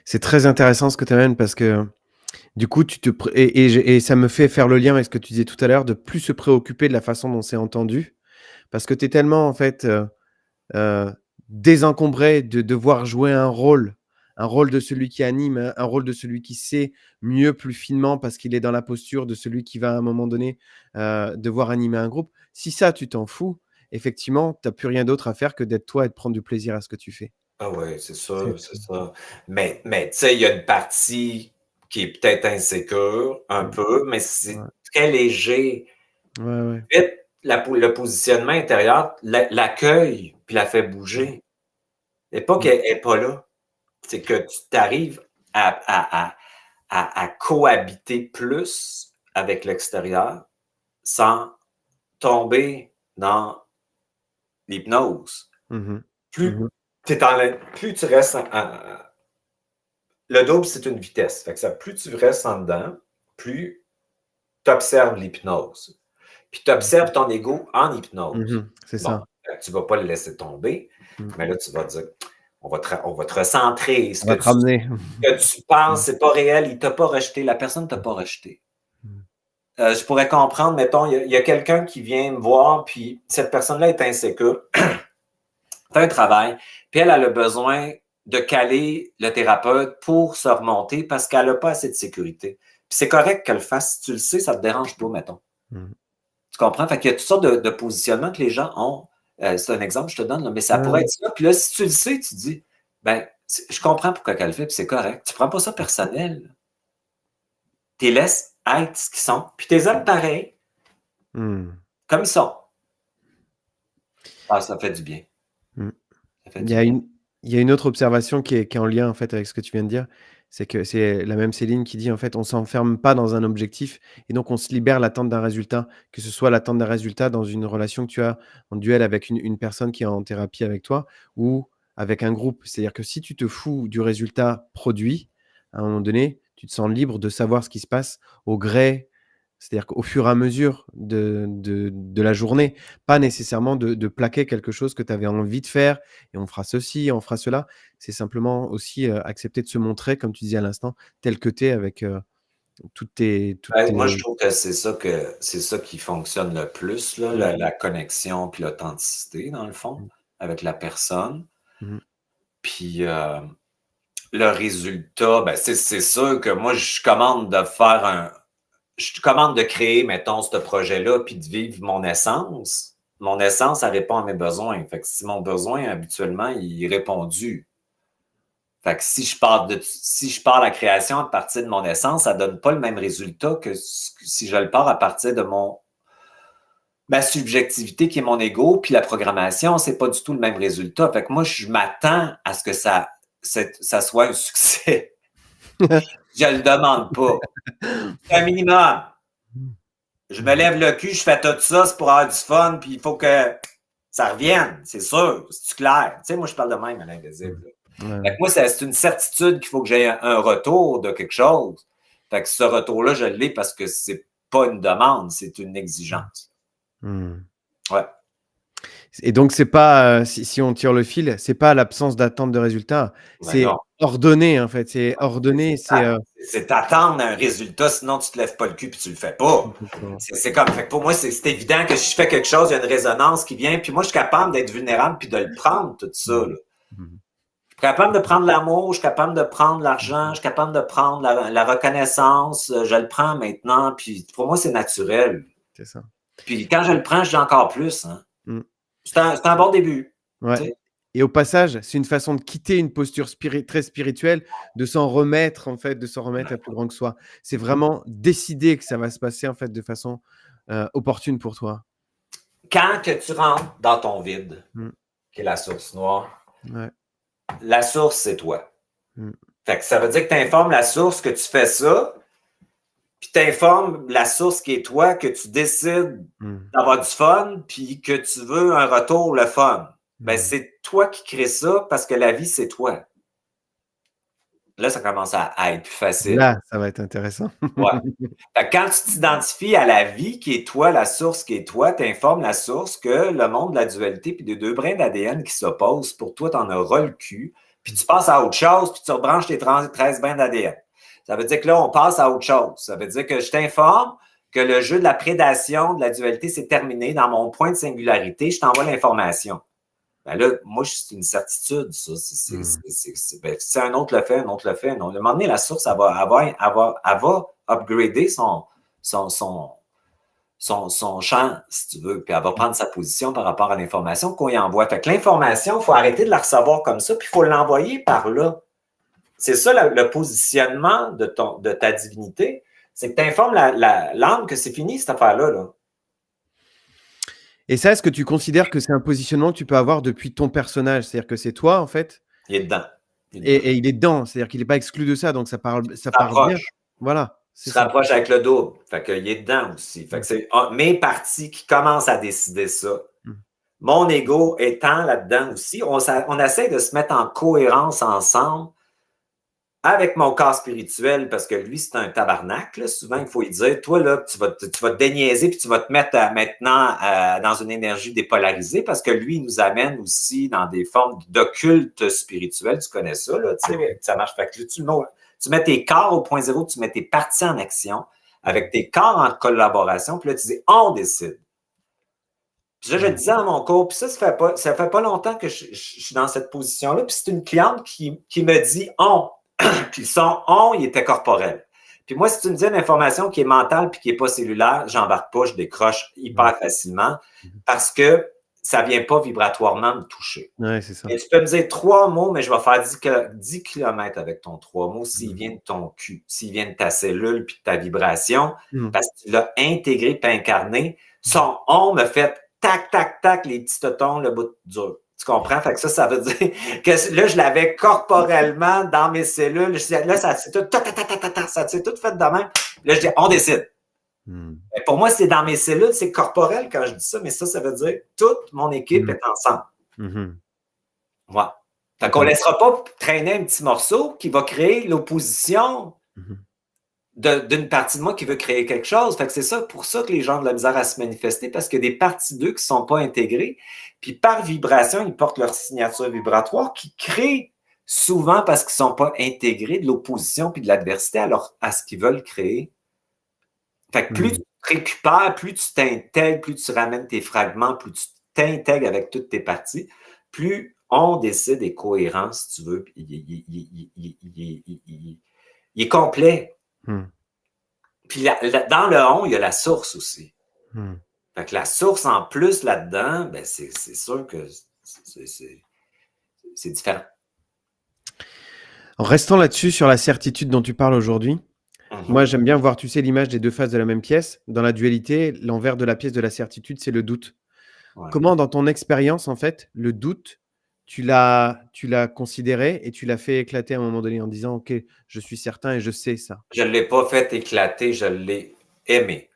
S1: C'est très intéressant ce que tu amènes parce que du coup, tu te pré et ça me fait faire le lien avec ce que tu disais tout à l'heure, de plus se préoccuper de la façon dont c'est entendu. Parce que tu es tellement en fait, heu, désencombré de devoir jouer un rôle de celui qui anime, un rôle de celui qui sait mieux, plus finement parce qu'il est dans la posture de celui qui va à un moment donné, devoir animer un groupe. Si ça, tu t'en fous, effectivement, tu as plus rien d'autre à faire que d'être toi et de prendre du plaisir à ce que tu fais.
S2: Ah oui, c'est
S1: C'est
S2: sûr, c'est ça. Mais tu sais, il y a une partie qui est peut-être insécure, un
S1: mmh,
S2: peu, mais c'est
S1: ouais,
S2: très léger.
S1: ouais, ouais.
S2: Vite, le positionnement intérieur l'accueille, puis la fait
S1: Mmh,
S2: bouger. Et pas
S1: mmh,
S2: qu'elle n'est pas là. C'est que tu t'arrives à cohabiter plus avec l'extérieur sans tomber dans l'hypnose.
S1: Mmh.
S2: Plus,
S1: Mmh.
S2: plus tu restes le double, c'est une vitesse. Fait que ça, plus tu restes en dedans, plus tu observes l'hypnose. Puis tu observes ton ego en hypnose.
S1: Mmh. C'est
S2: Bon,
S1: ça.
S2: tu ne vas pas le laisser tomber,
S1: Mmh.
S2: mais là, tu vas dire, on va te recentrer. Ce
S1: On va te ramener.
S2: que tu penses, c'est pas réel, il t'a pas rejeté, la personne ne t'a pas rejeté.
S1: Mmh.
S2: Je pourrais comprendre, mettons, il y a quelqu'un qui vient me voir, puis cette personne-là est insécure, fait un travail, puis elle a le besoin de caler le thérapeute pour se remonter parce qu'elle n'a pas assez de sécurité. Puis c'est correct qu'elle le fasse. Si tu le sais, ça ne te dérange pas, mettons.
S1: Mmh.
S2: Tu comprends? Fait qu'il y a toutes sortes de positionnements que les gens ont. C'est un exemple que je te donne, là, mais ça
S1: Ouais,
S2: pourrait
S1: ouais.
S2: être ça. Puis là, si tu le sais, tu te dis, ben, je comprends pourquoi elle le fait, puis c'est correct. Tu ne prends pas ça personnel. Tu les laisses être ce qu'ils sont, puis tu les aimes pareil,
S1: Mmh.
S2: comme ils sont. Ah, ça fait du bien.
S1: Mmh.
S2: Ça fait
S1: Il y
S2: du
S1: a
S2: bien.
S1: une il y a une autre observation qui est en lien, en fait, avec ce que tu viens de dire. C'est que c'est la même Céline qui dit, en fait: «On s'enferme pas dans un objectif et donc on se libère l'attente d'un résultat». Que ce soit l'attente d'un résultat dans une relation que tu as en duel avec une personne qui est en thérapie avec toi ou avec un groupe. C'est-à-dire que si tu te fous du résultat produit, à un moment donné, tu te sens libre de savoir ce qui se passe au gré, c'est-à-dire qu'au fur et à mesure de la journée, pas nécessairement de plaquer quelque chose que tu avais envie de faire et on fera ceci, on fera cela. C'est simplement aussi, accepter de se montrer, comme tu disais à l'instant, tel que tu es avec, toutes
S2: Ben, moi, je
S1: tes
S2: trouve que c'est ça qui fonctionne le plus, là,
S1: mmh,
S2: la connexion puis l'authenticité, dans le fond,
S1: mmh,
S2: avec la personne.
S1: mmh,
S2: Puis le résultat, ben, c'est sûr que moi, je commande de créer, mettons, ce projet-là, puis de vivre mon essence. Mon essence, ça répond à mes besoins. Fait que si mon besoin, habituellement, il est répondu. Fait que si je pars la création à partir de mon essence, ça donne pas le même résultat que si je le pars à partir de ma subjectivité qui est mon ego, puis la programmation, c'est pas du tout le même résultat. Fait que moi, je m'attends à ce que ça soit un succès. Je le demande pas. C'est un minimum. Je me lève le cul, je fais tout ça, c'est pour avoir du fun, puis il faut que ça revienne, c'est sûr. C'est clair. Tu sais, moi, je parle de même à l'invisible.
S1: ouais,
S2: Fait que
S1: ouais.
S2: moi, c'est une certitude qu'il faut que j'aie un retour de quelque chose. Fait que ce retour-là, je l'ai parce que c'est pas une demande, c'est une exigence.
S1: Mmh.
S2: Ouais.
S1: Et donc c'est pas, si on tire le fil, c'est pas l'absence d'attente de résultat,
S2: Mais non.
S1: c'est ordonné, en fait. C'est ordonné,
S2: C'est t'attendre un résultat, sinon tu te lèves pas le cul puis tu le fais pas.
S1: exactement.
S2: C'est comme, fait que pour moi, c'est évident que si je fais quelque chose, il y a une résonance qui vient, puis moi, je suis capable d'être vulnérable puis de le prendre, tout ça,
S1: Mmh.
S2: là.
S1: Mmh.
S2: Je suis capable de prendre l'amour, je suis capable de prendre l'argent, je suis capable de prendre la reconnaissance, je le prends maintenant, puis pour moi, c'est naturel.
S1: C'est ça.
S2: Puis quand je le prends, je dis encore plus, hein.
S1: Mmh.
S2: C'est un bon début,
S1: Ouais,
S2: tu sais.
S1: et au passage, c'est une façon de quitter une posture très spirituelle, de s'en remettre, en fait, de s'en remettre à plus grand que soi. C'est vraiment décider que ça va se passer, en fait, de façon, opportune pour toi.
S2: Quand que tu rentres dans ton vide,
S1: Mmh.
S2: qui est la source noire,
S1: Ouais.
S2: la source, c'est toi.
S1: Mmh.
S2: Fait que ça veut dire que tu informes la source que tu fais ça, puis tu informes la source qui est toi que tu décides
S1: Mmh.
S2: d'avoir du fun, puis que tu veux un retour le fun. Ben,
S1: Mmh.
S2: c'est toi qui crée ça parce que la vie, c'est toi. Là, ça commence à être plus facile.
S1: Là, ça va être intéressant.
S2: Ouais. Fait que quand tu t'identifies à la vie qui est toi, la source qui est toi, tu informes la source que le monde de la dualité puis des deux brins d'ADN qui s'opposent, pour toi, tu en auras le cul, puis tu passes à autre chose, puis tu rebranches tes 13 brins d'ADN. Ça veut dire que là, on passe à autre chose. Ça veut dire que je t'informe que le jeu de la prédation de la dualité, c'est terminé. Dans mon point de singularité, je t'envoie l'information. Ben là, moi, c'est une certitude, ça.
S1: Mmh.
S2: Ben, si un autre le fait, un autre le fait. Non. À un moment donné, la source, elle va upgrader son champ, si tu veux, puis elle va prendre sa position par rapport à l'information qu'on y envoie. Fait que l'information, il faut arrêter de la recevoir comme ça, puis il faut l'envoyer par là. C'est ça le positionnement de ta divinité. C'est que tu informes l'âme que c'est fini, cette affaire-là. Là.
S1: Et ça, est-ce que tu considères que c'est un positionnement que tu peux avoir depuis ton personnage? C'est-à-dire que c'est toi, en fait,
S2: Il est dedans. Il est dedans.
S1: Et il est dedans, c'est-à-dire qu'il n'est pas exclu de ça, donc ça
S2: Se
S1: part bien.
S2: rapproche.
S1: Voilà,
S2: Se
S1: c'est ça.
S2: rapproche avec le double. Fait qu'il est dedans aussi. Fait que c'est mes parties qui commencent à décider ça.
S1: Mmh.
S2: Mon ego étant là-dedans aussi. On essaie de se mettre en cohérence ensemble avec mon corps spirituel, parce que lui, c'est un tabarnak. Là. Souvent, il faut lui dire, toi, là, tu vas te déniaiser, puis tu vas te mettre maintenant dans une énergie dépolarisée, parce que lui, il nous amène aussi dans des formes d'occulte spirituel. Tu connais ça, là, tu sais, ça marche. Fait que tu mets tes corps au point zéro, tu mets tes parties en action, avec tes corps en collaboration, puis là, tu dis, on décide. Puis ça, je le disais à mon cours, puis ça fait pas longtemps que je suis dans cette position-là, puis c'est une cliente qui me dit, on. Puis son on, il était corporel. Puis moi, si tu me dis une information qui est mentale puis qui n'est pas cellulaire, j'embarque pas, je décroche hyper facilement parce que ça ne vient pas vibratoirement me toucher.
S1: Ouais, c'est ça.
S2: Et tu peux me dire 3 mots, mais je vais faire 10 km avec ton 3 mots s'il vient de ton cul, s'il vient de ta cellule puis de ta vibration, parce que tu l'as intégré puis incarné. Son on me fait tac, tac, tac, les petits totons, le bout dur. Tu comprends? Fait que ça veut dire que là, je l'avais corporellement dans mes cellules. Là, ça s'est tout fait de même. Là, je dis, on décide. Mais pour moi, c'est dans mes cellules, c'est corporel quand je dis ça, mais ça veut dire toute mon équipe est ensemble. Ouais. Fait qu'on ne laissera pas traîner un petit morceau qui va créer l'opposition d'une partie de moi qui veut créer quelque chose. Fait que c'est ça, pour ça que les gens ont de la misère à se manifester, parce qu'il y a des parties d'eux qui ne sont pas intégrées. Puis par vibration, ils portent leur signature vibratoire qui crée souvent, parce qu'ils ne sont pas intégrés, de l'opposition puis de l'adversité à ce qu'ils veulent créer. Fait que plus tu te récupères, plus tu t'intègres, plus tu ramènes tes fragments, plus tu t'intègres avec toutes tes parties, plus on décide est cohérent, si tu veux. Il est complet. Puis dans le on, il y a la source aussi. Fait que la source en plus là-dedans, ben c'est sûr que c'est différent.
S1: En restant là-dessus, sur la certitude dont tu parles aujourd'hui, moi j'aime bien voir, tu sais, l'image des deux faces de la même pièce. Dans la dualité, l'envers de la pièce de la certitude, c'est le doute. Ouais. Comment, dans ton expérience, en fait, le doute, tu l'as considéré et tu l'as fait éclater à un moment donné en disant, OK, je suis certain et je sais ça.
S2: Je ne l'ai pas fait éclater, je l'ai aimé.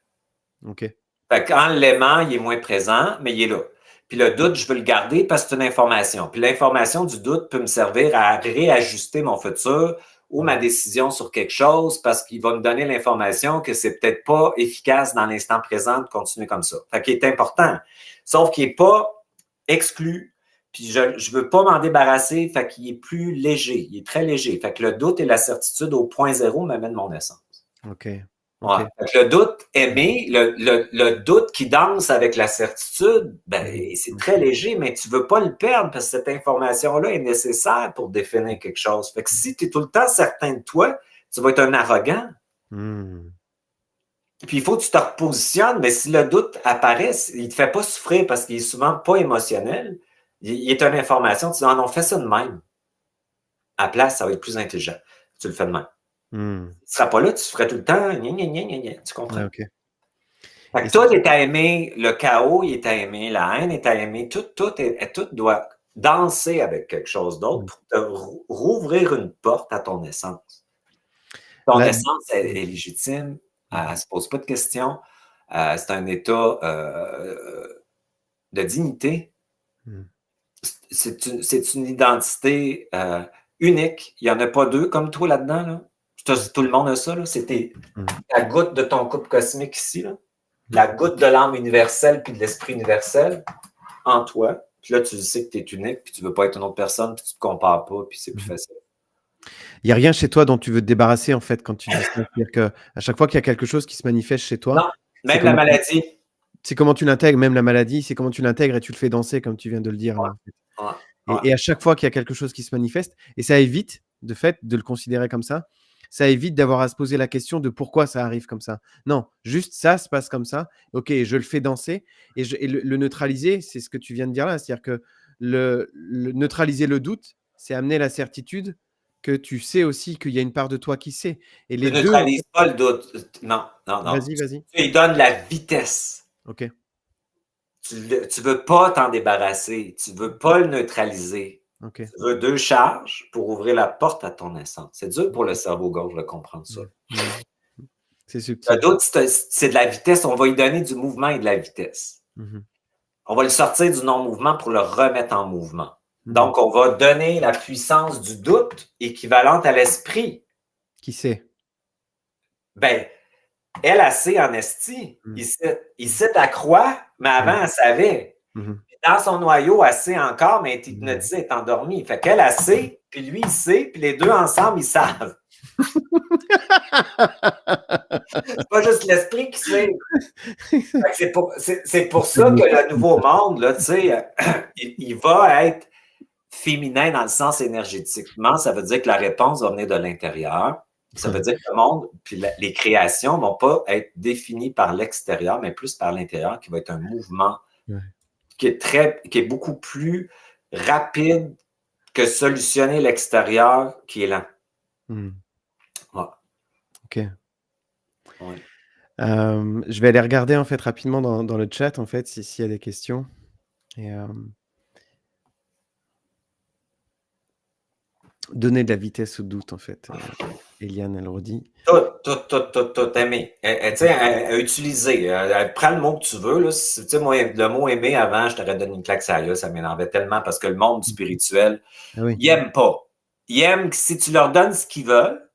S1: OK.
S2: Fait qu'en l'aimant, il est moins présent, mais il est là. Puis le doute, je veux le garder parce que c'est une information. Puis l'information du doute peut me servir à réajuster mon futur ou ma décision sur quelque chose parce qu'il va me donner l'information que c'est peut-être pas efficace dans l'instant présent de continuer comme ça. Fait qu'il est important. Sauf qu'il n'est pas exclu. Puis je ne veux pas m'en débarrasser, fait qu'il est plus léger. Il est très léger. Fait que le doute et la certitude au point zéro m'amènent mon essence.
S1: OK.
S2: Ouais. Le doute aimé, le doute qui danse avec la certitude, ben, c'est très léger, mais tu ne veux pas le perdre parce que cette information-là est nécessaire pour définir quelque chose. Fait que si tu es tout le temps certain de toi, tu vas être un arrogant. Puis il faut que tu te repositionnes, mais si le doute apparaît, il ne te fait pas souffrir parce qu'il est souvent pas émotionnel. Il est une information, tu dis, non, fais ça de même. À la place, ça va être plus intelligent. Tu le fais de même. Tu ne seras pas là, tu ferais tout le temps, tu comprends?
S1: Okay.
S2: Fait que tout est à aimer, le chaos il est à aimer, la haine est à aimer, tout doit danser avec quelque chose d'autre pour te rouvrir une porte à ton essence. Ton essence est légitime, elle ne se pose pas de questions, c'est un état de dignité. C'est une identité unique. Il n'y en a pas deux comme toi là-dedans. Là. Tout le monde a ça. C'était la goutte de ton couple cosmique ici. Là. La goutte de l'âme universelle puis de l'esprit universel en toi. Puis là, tu sais que tu es unique puis tu ne veux pas être une autre personne puis tu ne te compares pas puis c'est plus facile.
S1: Il n'y a rien chez toi dont tu veux te débarrasser en fait quand tu dis ça. C'est-à-dire qu'à chaque fois qu'il y a quelque chose qui se manifeste chez toi.
S2: Non, même la maladie.
S1: C'est comment tu l'intègres, même la maladie, c'est comment tu l'intègres et tu le fais danser comme tu viens de le dire.
S2: Ouais.
S1: Là, en fait. Et à chaque fois qu'il y a quelque chose qui se manifeste, et ça évite de fait de le considérer comme ça, ça évite d'avoir à se poser la question de pourquoi ça arrive comme ça. Non, juste ça se passe comme ça. Ok, je le fais danser et le neutraliser, c'est ce que tu viens de dire là. C'est-à-dire que le neutraliser le doute, c'est amener la certitude que tu sais aussi qu'il y a une part de toi qui sait. Et les deux.
S2: Neutralise pas le doute. Non.
S1: Vas-y.
S2: Tu lui donnes la vitesse.
S1: Ok.
S2: Tu veux pas t'en débarrasser. Tu veux pas le neutraliser.
S1: OK.
S2: Tu veux 2 charges pour ouvrir la porte à ton essence. C'est dur pour le cerveau gauche de comprendre ça.
S1: Mmh. C'est
S2: Le
S1: subtil.
S2: doute, c'est de la vitesse. On va lui donner du mouvement et de la vitesse.
S1: Mmh.
S2: On va le sortir du non-mouvement pour le remettre en mouvement.
S1: Mmh.
S2: Donc, on va donner la puissance du doute équivalente à l'esprit.
S1: Qui sait?
S2: Ben, elle sait en esti.
S1: Mmh.
S2: Ici, elle croit, mais avant, elle savait.
S1: Mmh.
S2: Dans son noyau, elle sait encore, mais elle est
S1: Mmh.
S2: hypnotisée, elle est endormie. Fait qu'elle, elle sait, puis lui, il sait, puis les deux ensemble, ils savent. C'est pas juste l'esprit qui sait. C'est pour ça que le nouveau monde, là, tu sais, il va être féminin dans le sens énergétiquement. Ça veut dire que la réponse va venir de l'intérieur. Ça veut dire que le monde, puis les créations ne vont pas être définies par l'extérieur, mais plus par l'intérieur, qui va être un mouvement
S1: Ouais.
S2: qui est beaucoup plus rapide que solutionner l'extérieur qui est lent.
S1: Mmh.
S2: Ouais.
S1: OK.
S2: Ouais.
S1: Je vais aller regarder en fait rapidement dans le chat en fait s'il y a des questions et donner de la vitesse au doute en fait, Eliane elle redit.
S2: Tout aimé. Tu sais, utiliser. Prends le mot que tu veux. Là. Tu sais, moi, le mot aimer, avant, je t'aurais donné une claque sur la gueule, ça m'énervait tellement parce que le monde spirituel,
S1: Ah oui.
S2: ils n'aiment pas. Ils aiment que si tu leur donnes ce qu'ils veulent,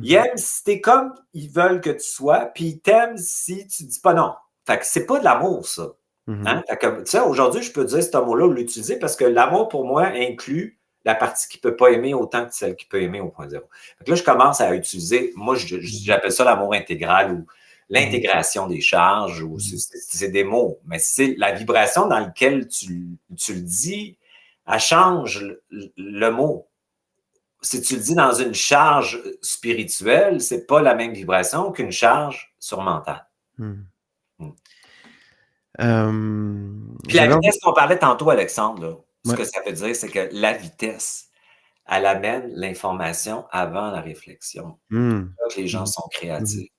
S2: ils aiment si t'es comme ils veulent que tu sois, puis ils t'aiment si tu dis pas non. Fait que c'est pas de l'amour, ça. Hein? Fait que, tu sais, aujourd'hui, je peux dire ce mot-là ou l'utiliser parce que l'amour, pour moi, inclut la partie qui peut pas aimer autant que celle qui peut aimer au point zéro. Fait que là, je commence à utiliser, moi, j'appelle ça l'amour intégral ou l'intégration des charges, ou c'est des mots, mais c'est la vibration dans laquelle tu le dis, elle change le mot. Si tu le dis dans une charge spirituelle, c'est pas la même vibration qu'une charge surmentale. Puis la vitesse qu'on parlait tantôt, Alexandre, là, ce que ça veut dire, c'est que la vitesse, elle amène l'information avant la réflexion. Les gens sont créatifs.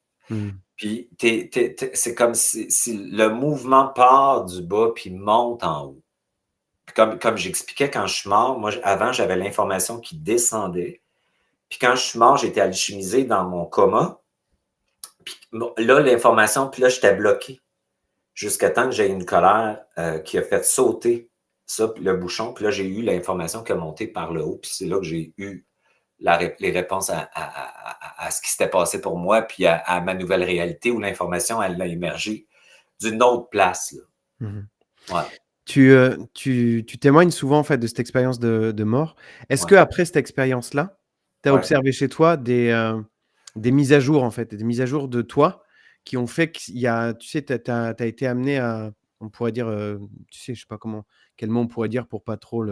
S2: Puis c'est comme si le mouvement part du bas puis monte en haut. Comme j'expliquais, quand je suis mort, moi, avant, j'avais l'information qui descendait. Puis quand je suis mort, j'étais alchimisé dans mon coma. Puis là, l'information, puis là, j'étais bloqué. Jusqu'à temps que j'ai une colère qui a fait sauter ça, le bouchon. Puis là, j'ai eu l'information qui a monté par le haut. Puis c'est là que j'ai eu les réponses à ce qui s'était passé pour moi, puis à ma nouvelle réalité où l'information, elle a émergé d'une autre place. Là. Ouais.
S1: Tu témoignes souvent en fait de cette expérience de mort. Est-ce que après cette expérience-là, tu as observé chez toi des mises à jour en fait, des mises à jour de toi qui ont fait qu'il y a, tu sais, tu as été amené à, on pourrait dire, tu sais, je sais pas quel mot on pourrait dire pour pas trop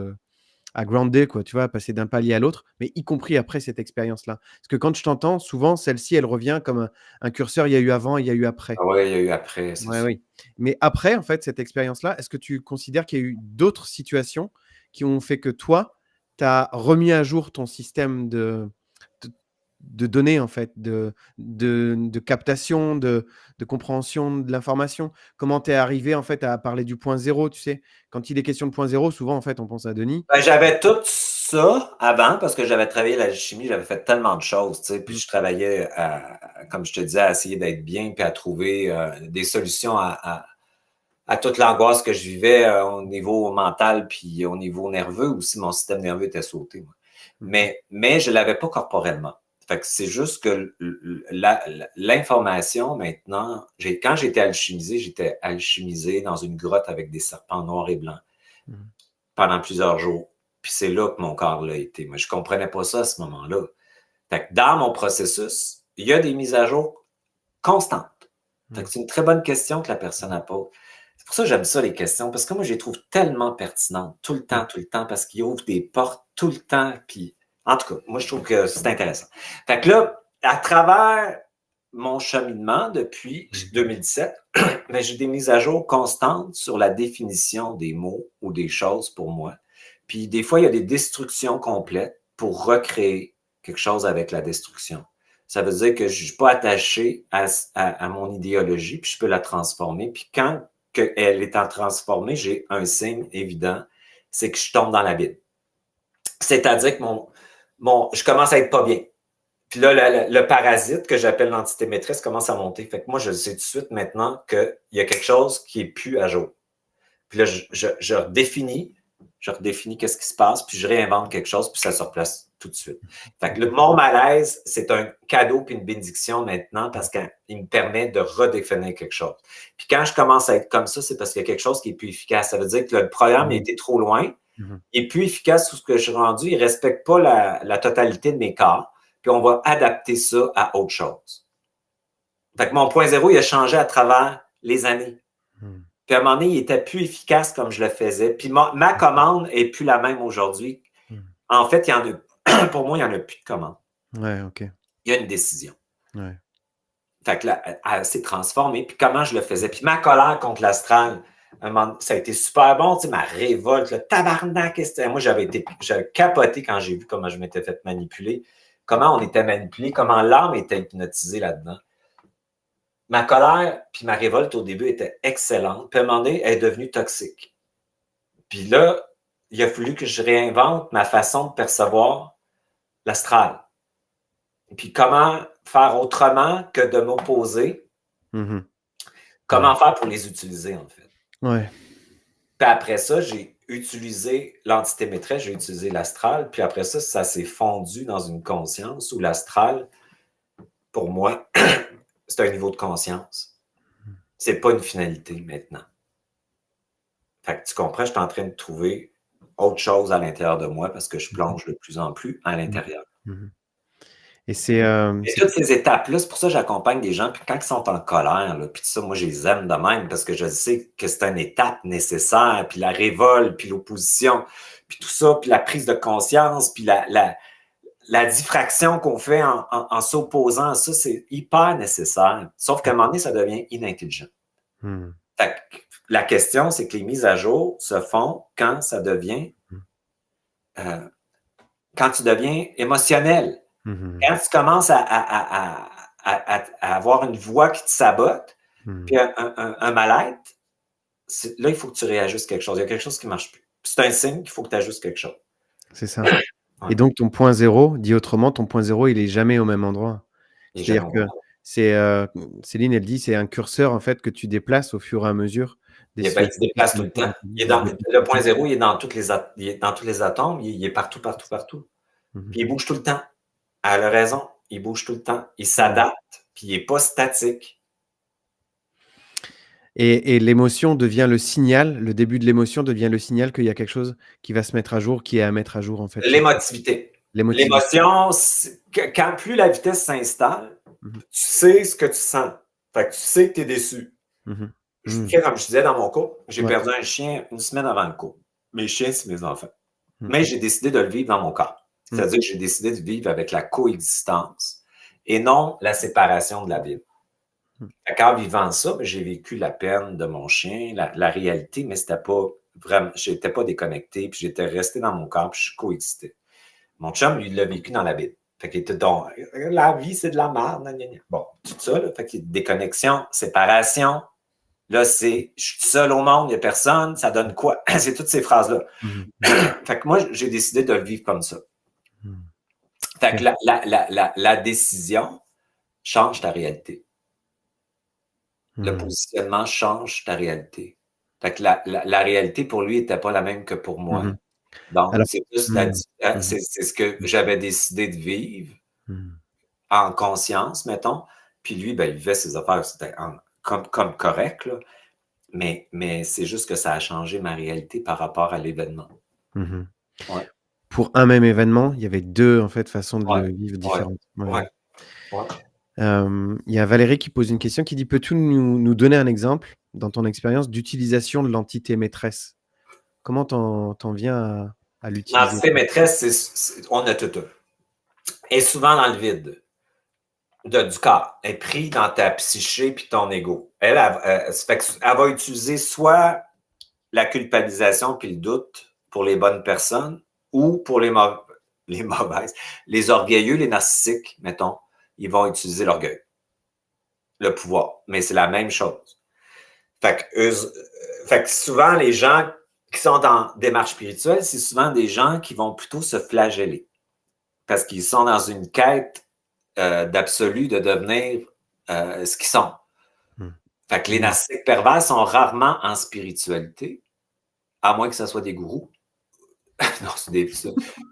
S1: à grounder quoi, tu vois? Passer d'un palier à l'autre, mais y compris après cette expérience-là. Parce que quand je t'entends, souvent celle-ci, elle revient comme un curseur, il y a eu avant, il y a eu après.
S2: Ah ouais, il y a eu après, c'est
S1: Ouais,
S2: ça.
S1: oui. Mais après, en fait, cette expérience-là, est-ce que tu considères qu'il y a eu d'autres situations qui ont fait que toi, tu as remis à jour ton système de de données, en fait, de captation, de compréhension de l'information? Comment tu es arrivé, en fait, à parler du point zéro, tu sais? Quand il est question de point zéro, souvent, en fait, on pense à Denis.
S2: Ben, j'avais tout ça avant parce que j'avais travaillé la chimie, j'avais fait tellement de choses, tu sais, puis je travaillais, comme je te disais, à essayer d'être bien puis à trouver des solutions à toute l'angoisse que je vivais au niveau mental puis au niveau nerveux aussi. Mon système nerveux était sauté. Moi. Mais je ne l'avais pas corporellement. Fait que c'est juste que l'information, maintenant, quand j'étais alchimisé dans une grotte avec des serpents noirs et blancs pendant plusieurs jours. Puis c'est là que mon corps l'a été. Mais je ne comprenais pas ça à ce moment-là. Fait que dans mon processus, il y a des mises à jour constantes. Fait que c'est une très bonne question que la personne a posée. C'est pour ça que j'aime ça, les questions, parce que moi, je les trouve tellement pertinentes, tout le temps, parce qu'ils ouvrent des portes tout le temps. Puis, en tout cas, moi, je trouve que c'est intéressant. Fait que là, à travers mon cheminement depuis 2017, ben, j'ai des mises à jour constantes sur la définition des mots ou des choses pour moi. Puis, des fois, il y a des destructions complètes pour recréer quelque chose avec la destruction. Ça veut dire que je ne suis pas attaché à mon idéologie, puis je peux la transformer. Puis quand elle est en transformée, j'ai un signe évident, c'est que je tombe dans l'abîme. C'est-à-dire que je commence à être pas bien. Puis là, le parasite que j'appelle l'entité maîtresse commence à monter. Fait que moi, je sais tout de suite maintenant qu'il y a quelque chose qui est plus à jour. Puis là, je redéfinis qu'est-ce qui se passe, puis je réinvente quelque chose, puis ça se replace tout de suite. Fait que mon malaise, c'est un cadeau puis une bénédiction maintenant parce qu'il me permet de redéfinir quelque chose. Puis quand je commence à être comme ça, c'est parce qu'il y a quelque chose qui est plus efficace. Ça veut dire que le programme a été trop loin, il est plus efficace sous ce que je suis rendu, il ne respecte pas la totalité de mes corps, puis on va adapter ça à autre chose. Fait que mon point zéro, il a changé à travers les années. Puis à un moment donné, il était plus efficace comme je le faisais. Puis ma commande est plus la même aujourd'hui. En fait, pour moi, il n'y en a plus de commande.
S1: Ouais, OK.
S2: Il y a une décision.
S1: Ouais.
S2: Fait que là, elle s'est transformée. Puis comment je le faisais? Puis ma colère contre l'astral, ça a été super bon. Tu sais, ma révolte, le tabarnak. Moi, j'avais capoté quand j'ai vu comment je m'étais fait manipuler. Comment on était manipulé, comment l'âme était hypnotisée là-dedans. Ma colère puis ma révolte au début était excellente. Puis à un moment donné, elle est devenue toxique. Puis là, il a fallu que je réinvente ma façon de percevoir l'astral. Et puis comment faire autrement que de m'opposer. Comment faire pour les utiliser, en fait.
S1: Ouais.
S2: Puis après ça, j'ai utilisé l'entité maîtresse, j'ai utilisé l'astral. Puis après ça, ça s'est fondu dans une conscience où l'astral, pour moi, c'est un niveau de conscience. C'est pas une finalité maintenant. Fait que tu comprends, je suis en train de trouver autre chose à l'intérieur de moi parce que je plonge de plus en plus à l'intérieur.
S1: Et c'est
S2: toutes ces étapes-là, c'est pour ça que j'accompagne des gens, puis quand ils sont en colère, là, puis ça, moi, je les aime de même parce que je sais que c'est une étape nécessaire, puis la révolte, puis l'opposition, puis tout ça, puis la prise de conscience, puis la diffraction qu'on fait en s'opposant à ça, c'est hyper nécessaire. Sauf qu'à un moment donné, ça devient inintelligent. Fait que la question, c'est que les mises à jour se font quand ça devient quand tu deviens émotionnel. Quand tu commences à avoir une voix qui te sabote, puis un mal-être, là, il faut que tu réajustes quelque chose. Il y a quelque chose qui ne marche plus. C'est un signe qu'il faut que tu ajustes quelque chose.
S1: C'est ça. Et donc, ton point zéro, dit autrement, ton point zéro, il n'est jamais au même endroit. C'est-à-dire que Céline, elle dit, c'est un curseur en fait que tu déplaces au fur et à mesure.
S2: Il se déplace tout le temps. Le point zéro, il est dans tous les atomes, il est partout. Puis il bouge tout le temps. Elle a raison, il bouge tout le temps. Il s'adapte, puis il n'est pas statique.
S1: Et l'émotion devient le signal, le début de l'émotion devient le signal qu'il y a quelque chose qui va se mettre à jour, qui est à mettre à jour en fait.
S2: L'émotivité. L'émotion, quand plus la vitesse s'installe, tu sais ce que tu sens. Fait que tu sais que tu es déçu. Comme je disais dans mon cours, j'ai perdu un chien une semaine avant le cours. Mes chiens, c'est mes enfants. Mais j'ai décidé de le vivre dans mon corps. C'est-à-dire que j'ai décidé de vivre avec la coexistence et non la séparation de la vie. En vivant ça, j'ai vécu la peine de mon chien, la réalité, mais c'était pas vraiment, j'étais pas déconnecté, puis j'étais resté dans mon corps, puis je coexistais. Mon chum, lui, il l'a vécu dans la vie. Fait qu'il était donc, la vie, c'est de la merde. Bon, tout ça, là, fait qu'il y a déconnexion, séparation. Là, c'est, je suis seul au monde, il n'y a personne, ça donne quoi? C'est toutes ces phrases-là. Fait que moi, j'ai décidé de le vivre comme ça. Fait que la décision change ta réalité. Le positionnement change ta réalité. Fait que la réalité pour lui n'était pas la même que pour moi. Donc, c'est ce que j'avais décidé de vivre en conscience, mettons. Puis lui, ben, il vivait ses affaires, c'était comme correct, là. Mais c'est juste que ça a changé ma réalité par rapport à l'événement. Ouais.
S1: Pour un même événement, il y avait deux en fait, façons de le vivre différentes. Il y a Valérie qui pose une question qui dit: peux-tu nous donner un exemple, dans ton expérience, d'utilisation de l'entité maîtresse? Comment t'en viens à l'utiliser?
S2: L'entité maîtresse, on a tout. Et souvent dans le vide du corps. Elle est prise dans ta psyché puis ton ego. Elle va utiliser soit la culpabilisation puis le doute pour les bonnes personnes ou pour les mauvaises. Les orgueilleux, les narcissiques, mettons, ils vont utiliser l'orgueil, le pouvoir. Mais c'est la même chose. Fait que souvent, les gens, qui sont en démarche spirituelle, c'est souvent des gens qui vont plutôt se flageller parce qu'ils sont dans une quête d'absolu de devenir ce qu'ils sont. Fait que les narcissiques pervers sont rarement en spiritualité, à moins que ce soit des gourous. Non, c'est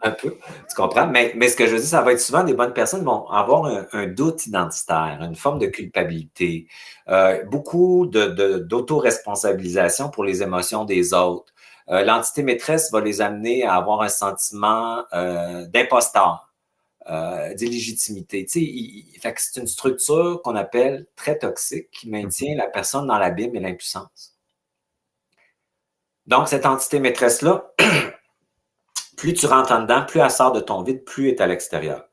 S2: un peu, tu comprends? Mais ce que je veux dire, ça va être souvent des bonnes personnes qui vont avoir un doute identitaire, une forme de culpabilité, beaucoup d'autoresponsabilisation pour les émotions des autres. L'entité maîtresse va les amener à avoir un sentiment d'imposteur, d'illégitimité. Tu sais, fait que c'est une structure qu'on appelle très toxique qui maintient la personne dans l'abîme et l'impuissance. Donc, cette entité maîtresse-là, plus tu rentres en dedans, plus elle sort de ton vide, plus elle est à l'extérieur.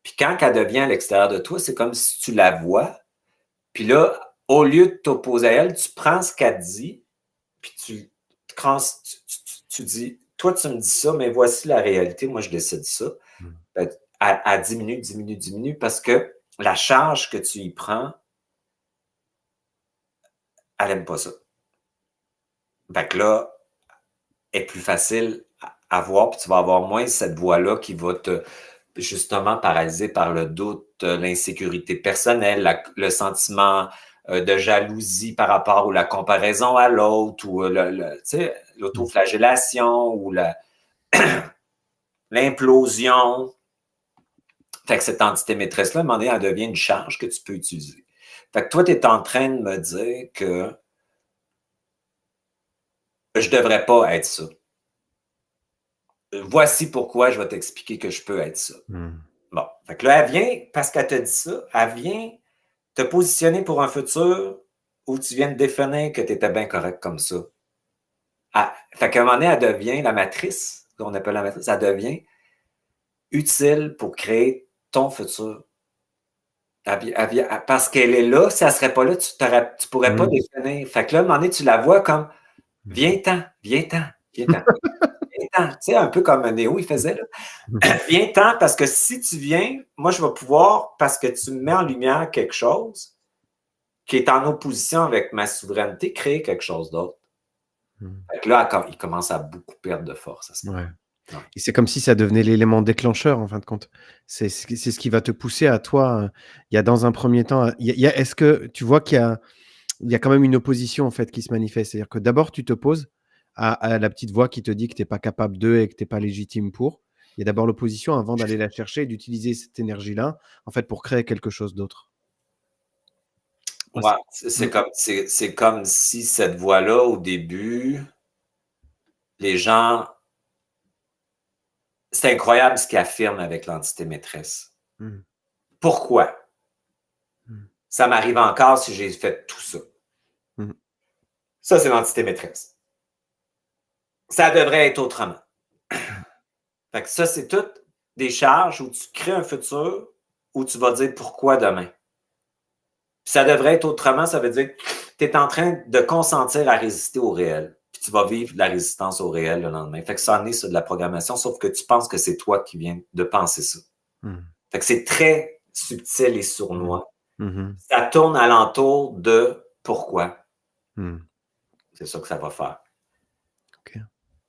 S2: Puis quand elle devient à l'extérieur de toi, c'est comme si tu la vois. Puis là, au lieu de t'opposer à elle, tu prends ce qu'elle dit, puis tu dis, toi, tu me dis ça, mais voici la réalité, moi, je décide ça. Elle diminue, parce que la charge que tu y prends, elle n'aime pas ça. Fait que là, elle est plus facile à voir, puis tu vas avoir moins cette voix-là qui va te justement paralysé par le doute, l'insécurité personnelle, le sentiment de jalousie par rapport à la comparaison à l'autre, ou l'autoflagellation, ou l'implosion. Fait que cette entité maîtresse-là, à un moment donné, elle devient une charge que tu peux utiliser. Fait que toi, tu es en train de me dire que je ne devrais pas être ça. Voici pourquoi je vais t'expliquer que je peux être ça. Bon, fait que là, elle vient, parce qu'elle te dit ça, elle vient te positionner pour un futur où tu viens de définir que tu étais bien correct comme ça. Fait qu'à un moment donné, elle devient la matrice, qu'on appelle la matrice, elle devient utile pour créer ton futur. Parce qu'elle est là, si elle ne serait pas là, tu ne pourrais pas définir. Fait que là, à un moment donné, tu la vois comme viens-t'en, viens-t'en, viens-t'en. Viens-t'en. Tu sais, un peu comme Néo, il faisait, là. Viens-t'en, parce que si tu viens, moi, je vais pouvoir, parce que tu mets en lumière quelque chose qui est en opposition avec ma souveraineté, créer quelque chose d'autre. Fait que là, il commence à beaucoup perdre de force à ce moment-là.
S1: Ouais. Et c'est comme si ça devenait l'élément déclencheur, en fin de compte. C'est ce qui va te pousser à toi. Il y a dans un premier temps, est-ce que tu vois qu'il y a quand même une opposition en fait qui se manifeste? C'est-à-dire que d'abord, tu t'opposes à la petite voix qui te dit que tu n'es pas capable d'eux et que tu n'es pas légitime pour. Il y a d'abord l'opposition avant d'aller la chercher et d'utiliser cette énergie-là en fait pour créer quelque chose d'autre.
S2: Ouais, c'est comme si cette voix-là, au début, les gens, c'est incroyable ce qu'ils affirment avec l'entité maîtresse. Pourquoi? Ça m'arrive encore si j'ai fait tout ça. Ça, c'est l'entité maîtresse. Ça devrait être autrement. Fait que ça, c'est toutes des charges où tu crées un futur où tu vas dire pourquoi demain. Puis ça devrait être autrement, ça veut dire que tu es en train de consentir à résister au réel. Puis tu vas vivre la résistance au réel le lendemain. Fait que ça en est sur de la programmation, sauf que tu penses que c'est toi qui viens de penser ça. Fait que c'est très subtil et sournois. Ça tourne alentour de pourquoi. C'est ça que ça va faire.
S1: Okay.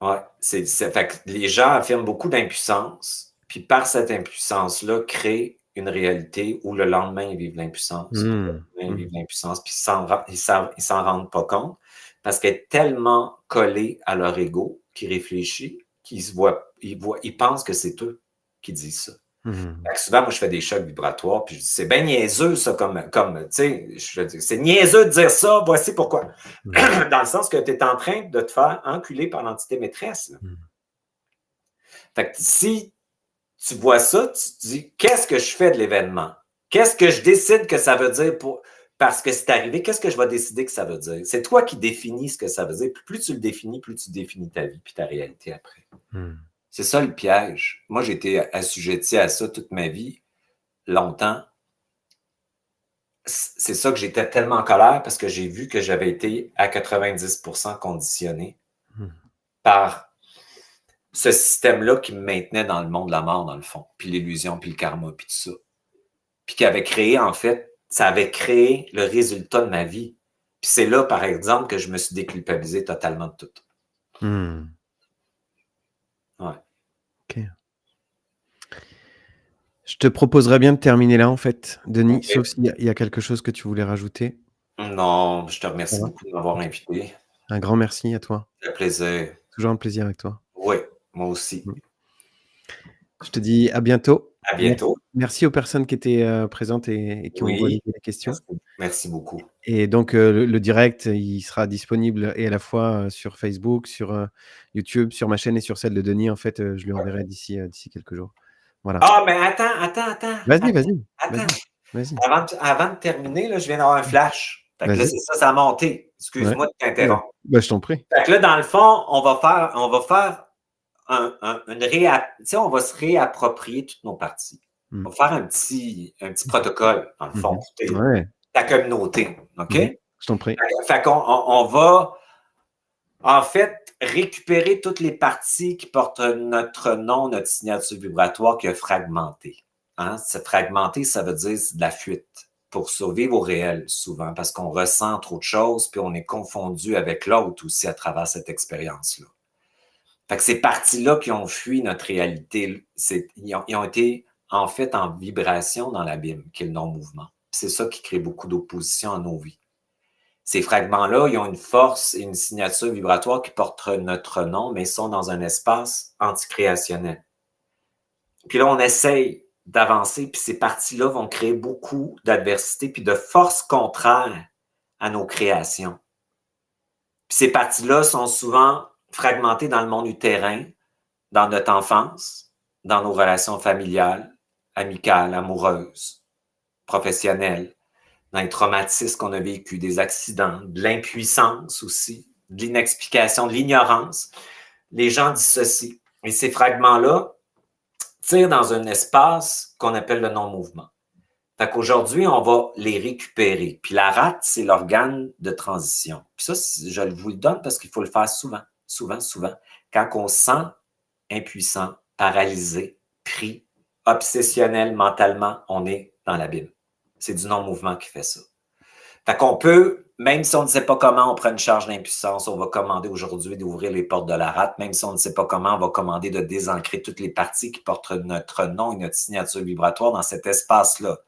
S2: Ouais, fait que les gens affirment beaucoup d'impuissance, puis par cette impuissance-là, créent une réalité où le lendemain, ils vivent l'impuissance. Puis le lendemain, ils vivent l'impuissance, puis ils s'en rendent pas compte parce qu'elle est tellement collée à leur ego qu'ils réfléchissent, ils pensent que c'est eux qui disent ça. Souvent, moi, je fais des chocs vibratoires, puis je dis, c'est bien niaiseux, ça, comme tu sais, je dis, c'est niaiseux de dire ça, voici pourquoi. Dans le sens que tu es en train de te faire enculer par l'entité maîtresse. Fait que si tu vois ça, tu te dis, qu'est-ce que je fais de l'événement? Qu'est-ce que je décide que ça veut dire parce que c'est arrivé? Qu'est-ce que je vais décider que ça veut dire? C'est toi qui définis ce que ça veut dire. Plus tu le définis, plus tu définis ta vie puis ta réalité après. C'est ça le piège. Moi, j'ai été assujetti à ça toute ma vie, longtemps. C'est ça que j'étais tellement en colère parce que j'ai vu que j'avais été à 90% conditionné par ce système-là qui me maintenait dans le monde de la mort, dans le fond, puis l'illusion, puis le karma, puis tout ça. Puis qui avait créé, en fait, ça avait créé le résultat de ma vie. Puis c'est là, par exemple, que je me suis déculpabilisé totalement de tout.
S1: Mmh.
S2: Ouais.
S1: OK. Je te proposerais bien de terminer là, en fait, Denis,
S2: OK.
S1: sauf s'il y a quelque chose que tu voulais rajouter.
S2: Non, je te
S1: Ça
S2: remercie
S1: va?
S2: beaucoup de m'avoir
S1: OK.
S2: invité.
S1: Un grand merci à toi.
S2: Ça fait plaisir.
S1: Toujours un plaisir avec toi.
S2: Oui, moi aussi.
S1: Mmh. Je te dis à bientôt.
S2: À bientôt.
S1: Merci aux personnes qui étaient, présentes et qui ont
S2: Oui,
S1: validé les questions.
S2: merci. Merci beaucoup.
S1: Et donc, le direct, il sera disponible et à la fois, sur Facebook, sur, YouTube, sur ma chaîne et sur celle de Denis. En fait, je lui enverrai d'ici quelques jours. Voilà.
S2: Ah, mais attends,
S1: Vas-y, vas-y,
S2: attends.
S1: vas-y, vas-y,
S2: Avant de terminer, là, je viens d'avoir un flash. Fait que là,
S1: vas-y.
S2: c'est ça, ça a monté.
S1: Ouais.
S2: Excuse-moi de
S1: Ouais.
S2: t'interrompre.
S1: Bah, je t'en prie.
S2: Fait que là, dans le fond, on va faire tu sais, on va se réapproprier toutes nos parties.
S1: Mmh.
S2: On va faire un petit protocole, dans le
S1: Mmh
S2: fond,
S1: mh.
S2: pour
S1: Ouais.
S2: ta communauté. OK?
S1: Mmh mh. Je t'en prie.
S2: Fait qu'on on va, en fait, récupérer toutes les parties qui portent notre nom, notre signature vibratoire qui a fragmenté. Hein? C'est fragmenté, ça veut dire c'est de la fuite pour survivre au réel, souvent, parce qu'on ressent trop de choses, puis on est confondu avec l'autre aussi à travers cette expérience-là. Fait que ces parties-là qui ont fui notre réalité, ils ont été en fait en vibration dans l'abîme, qui est le non-mouvement. C'est ça qui crée beaucoup d'opposition à nos vies. Ces fragments-là, ils ont une force et une signature vibratoire qui portent notre nom, mais ils sont dans un espace anticréationnel. Puis là, on essaye d'avancer, puis ces parties-là vont créer beaucoup d'adversité puis de forces contraires à nos créations. Puis ces parties-là sont souvent fragmentées dans le monde utérin, dans notre enfance, dans nos relations familiales, amicales, amoureuses, professionnelles, dans les traumatismes qu'on a vécus, des accidents, de l'impuissance aussi, de l'inexplication, de l'ignorance. Les gens dissocient. Et ces fragments-là tirent dans un espace qu'on appelle le non-mouvement. Fait qu'aujourd'hui, on va les récupérer. Puis la rate, c'est l'organe de transition. Puis ça, je vous le donne parce qu'il faut le faire souvent, souvent, souvent. Quand on se sent impuissant, paralysé, pris, obsessionnel mentalement, on est dans l'abîme. C'est du non-mouvement qui fait ça. Fait qu'on peut, même si on ne sait pas comment, on prend une charge d'impuissance, on va commander aujourd'hui d'ouvrir les portes de la rate. Même si on ne sait pas comment, on va commander de désancrer toutes les parties qui portent notre nom et notre signature vibratoire dans cet espace-là.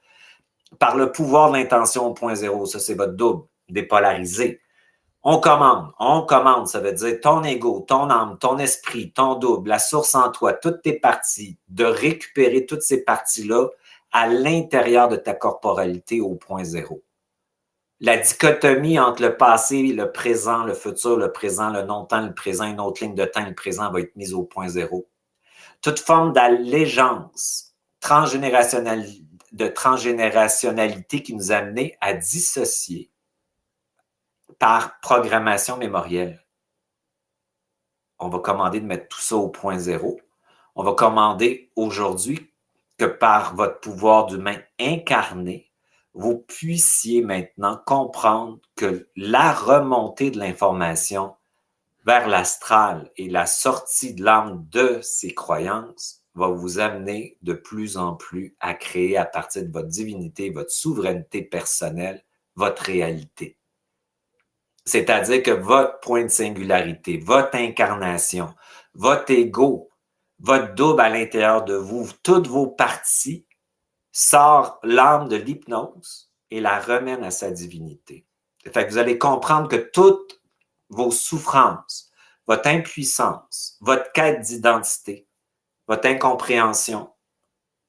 S2: Par le pouvoir de l'intention au point zéro, ça c'est votre double, dépolarisé. On commande, ça veut dire ton ego, ton âme, ton esprit, ton double, la source en toi, toutes tes parties, de récupérer toutes ces parties-là à l'intérieur de ta corporalité au point zéro. La dichotomie entre le passé, le présent, le futur, le présent, le non-temps, le présent, une autre ligne de temps, le présent va être mise au point zéro. Toute forme d'allégeance de transgénérationnalité qui nous a amené à dissocier par programmation mémorielle. On va commander de mettre tout ça au point zéro. On va commander aujourd'hui que par votre pouvoir d'humain incarné, vous puissiez maintenant comprendre que la remontée de l'information vers l'astral et la sortie de l'âme de ces croyances va vous amener de plus en plus à créer à partir de votre divinité, votre souveraineté personnelle, votre réalité. C'est-à-dire que votre point de singularité, votre incarnation, votre ego, votre double à l'intérieur de vous, toutes vos parties, sort l'âme de l'hypnose et la remène à sa divinité. Fait que vous allez comprendre que toutes vos souffrances, votre impuissance, votre quête d'identité, votre incompréhension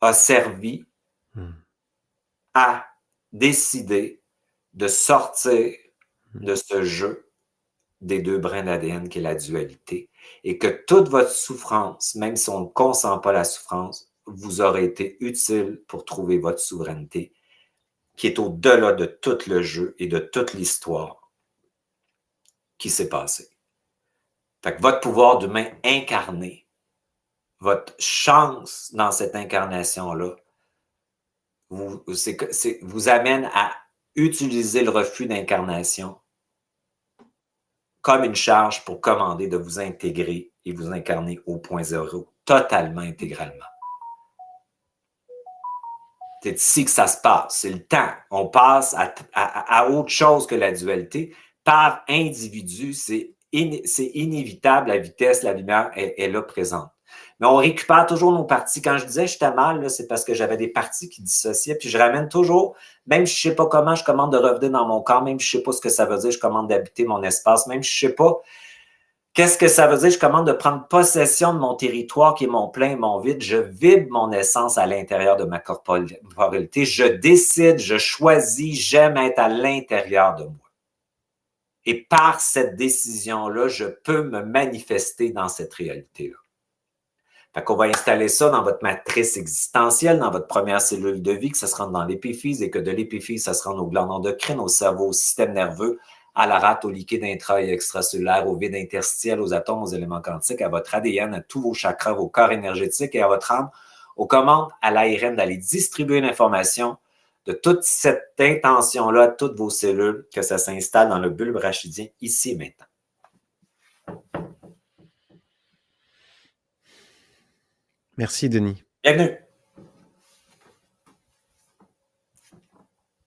S2: a servi à décider de sortir de ce jeu des deux brins d'ADN qui est la dualité et que toute votre souffrance, même si on ne consent pas la souffrance, vous aurait été utile pour trouver votre souveraineté qui est au-delà de tout le jeu et de toute l'histoire qui s'est passée. Fait que votre pouvoir d'humain incarné, votre chance dans cette incarnation-là, vous amène à utiliser le refus d'incarnation comme une charge pour commander de vous intégrer et vous incarner au point zéro, totalement, intégralement. C'est ici que ça se passe, c'est le temps. On passe à autre chose que la dualité. Par individu, c'est c'est inévitable, la vitesse, la lumière est là présente. Mais on récupère toujours nos parties. Quand je disais que j'étais mal, c'est parce que j'avais des parties qui dissociaient. Puis je ramène toujours, même si je ne sais pas comment, je commande de revenir dans mon corps, même si je ne sais pas ce que ça veut dire, je commande d'habiter mon espace, même si je ne sais pas qu'est-ce que ça veut dire, je commande de prendre possession de mon territoire qui est mon plein et mon vide. Je vibre mon essence à l'intérieur de ma corporalité. Je décide, je choisis, j'aime être à l'intérieur de moi. Et par cette décision-là, je peux me manifester dans cette réalité-là. Fait qu'on va installer ça dans votre matrice existentielle, dans votre première cellule de vie, que ça se rende dans l'épiphyse et que de l'épiphyse, ça se rende aux glandes endocrines, au cerveau, au système nerveux, à la rate, au liquide intra- et extracellulaire, au vide interstitiel, aux atomes, aux éléments quantiques, à votre ADN, à tous vos chakras, vos corps énergétiques et à votre âme, aux commandes, à l'ARN d'aller distribuer l'information de toute cette intention-là à toutes vos cellules, que ça s'installe dans le bulbe rachidien ici et maintenant.
S1: Merci, Denis.
S2: Bienvenue.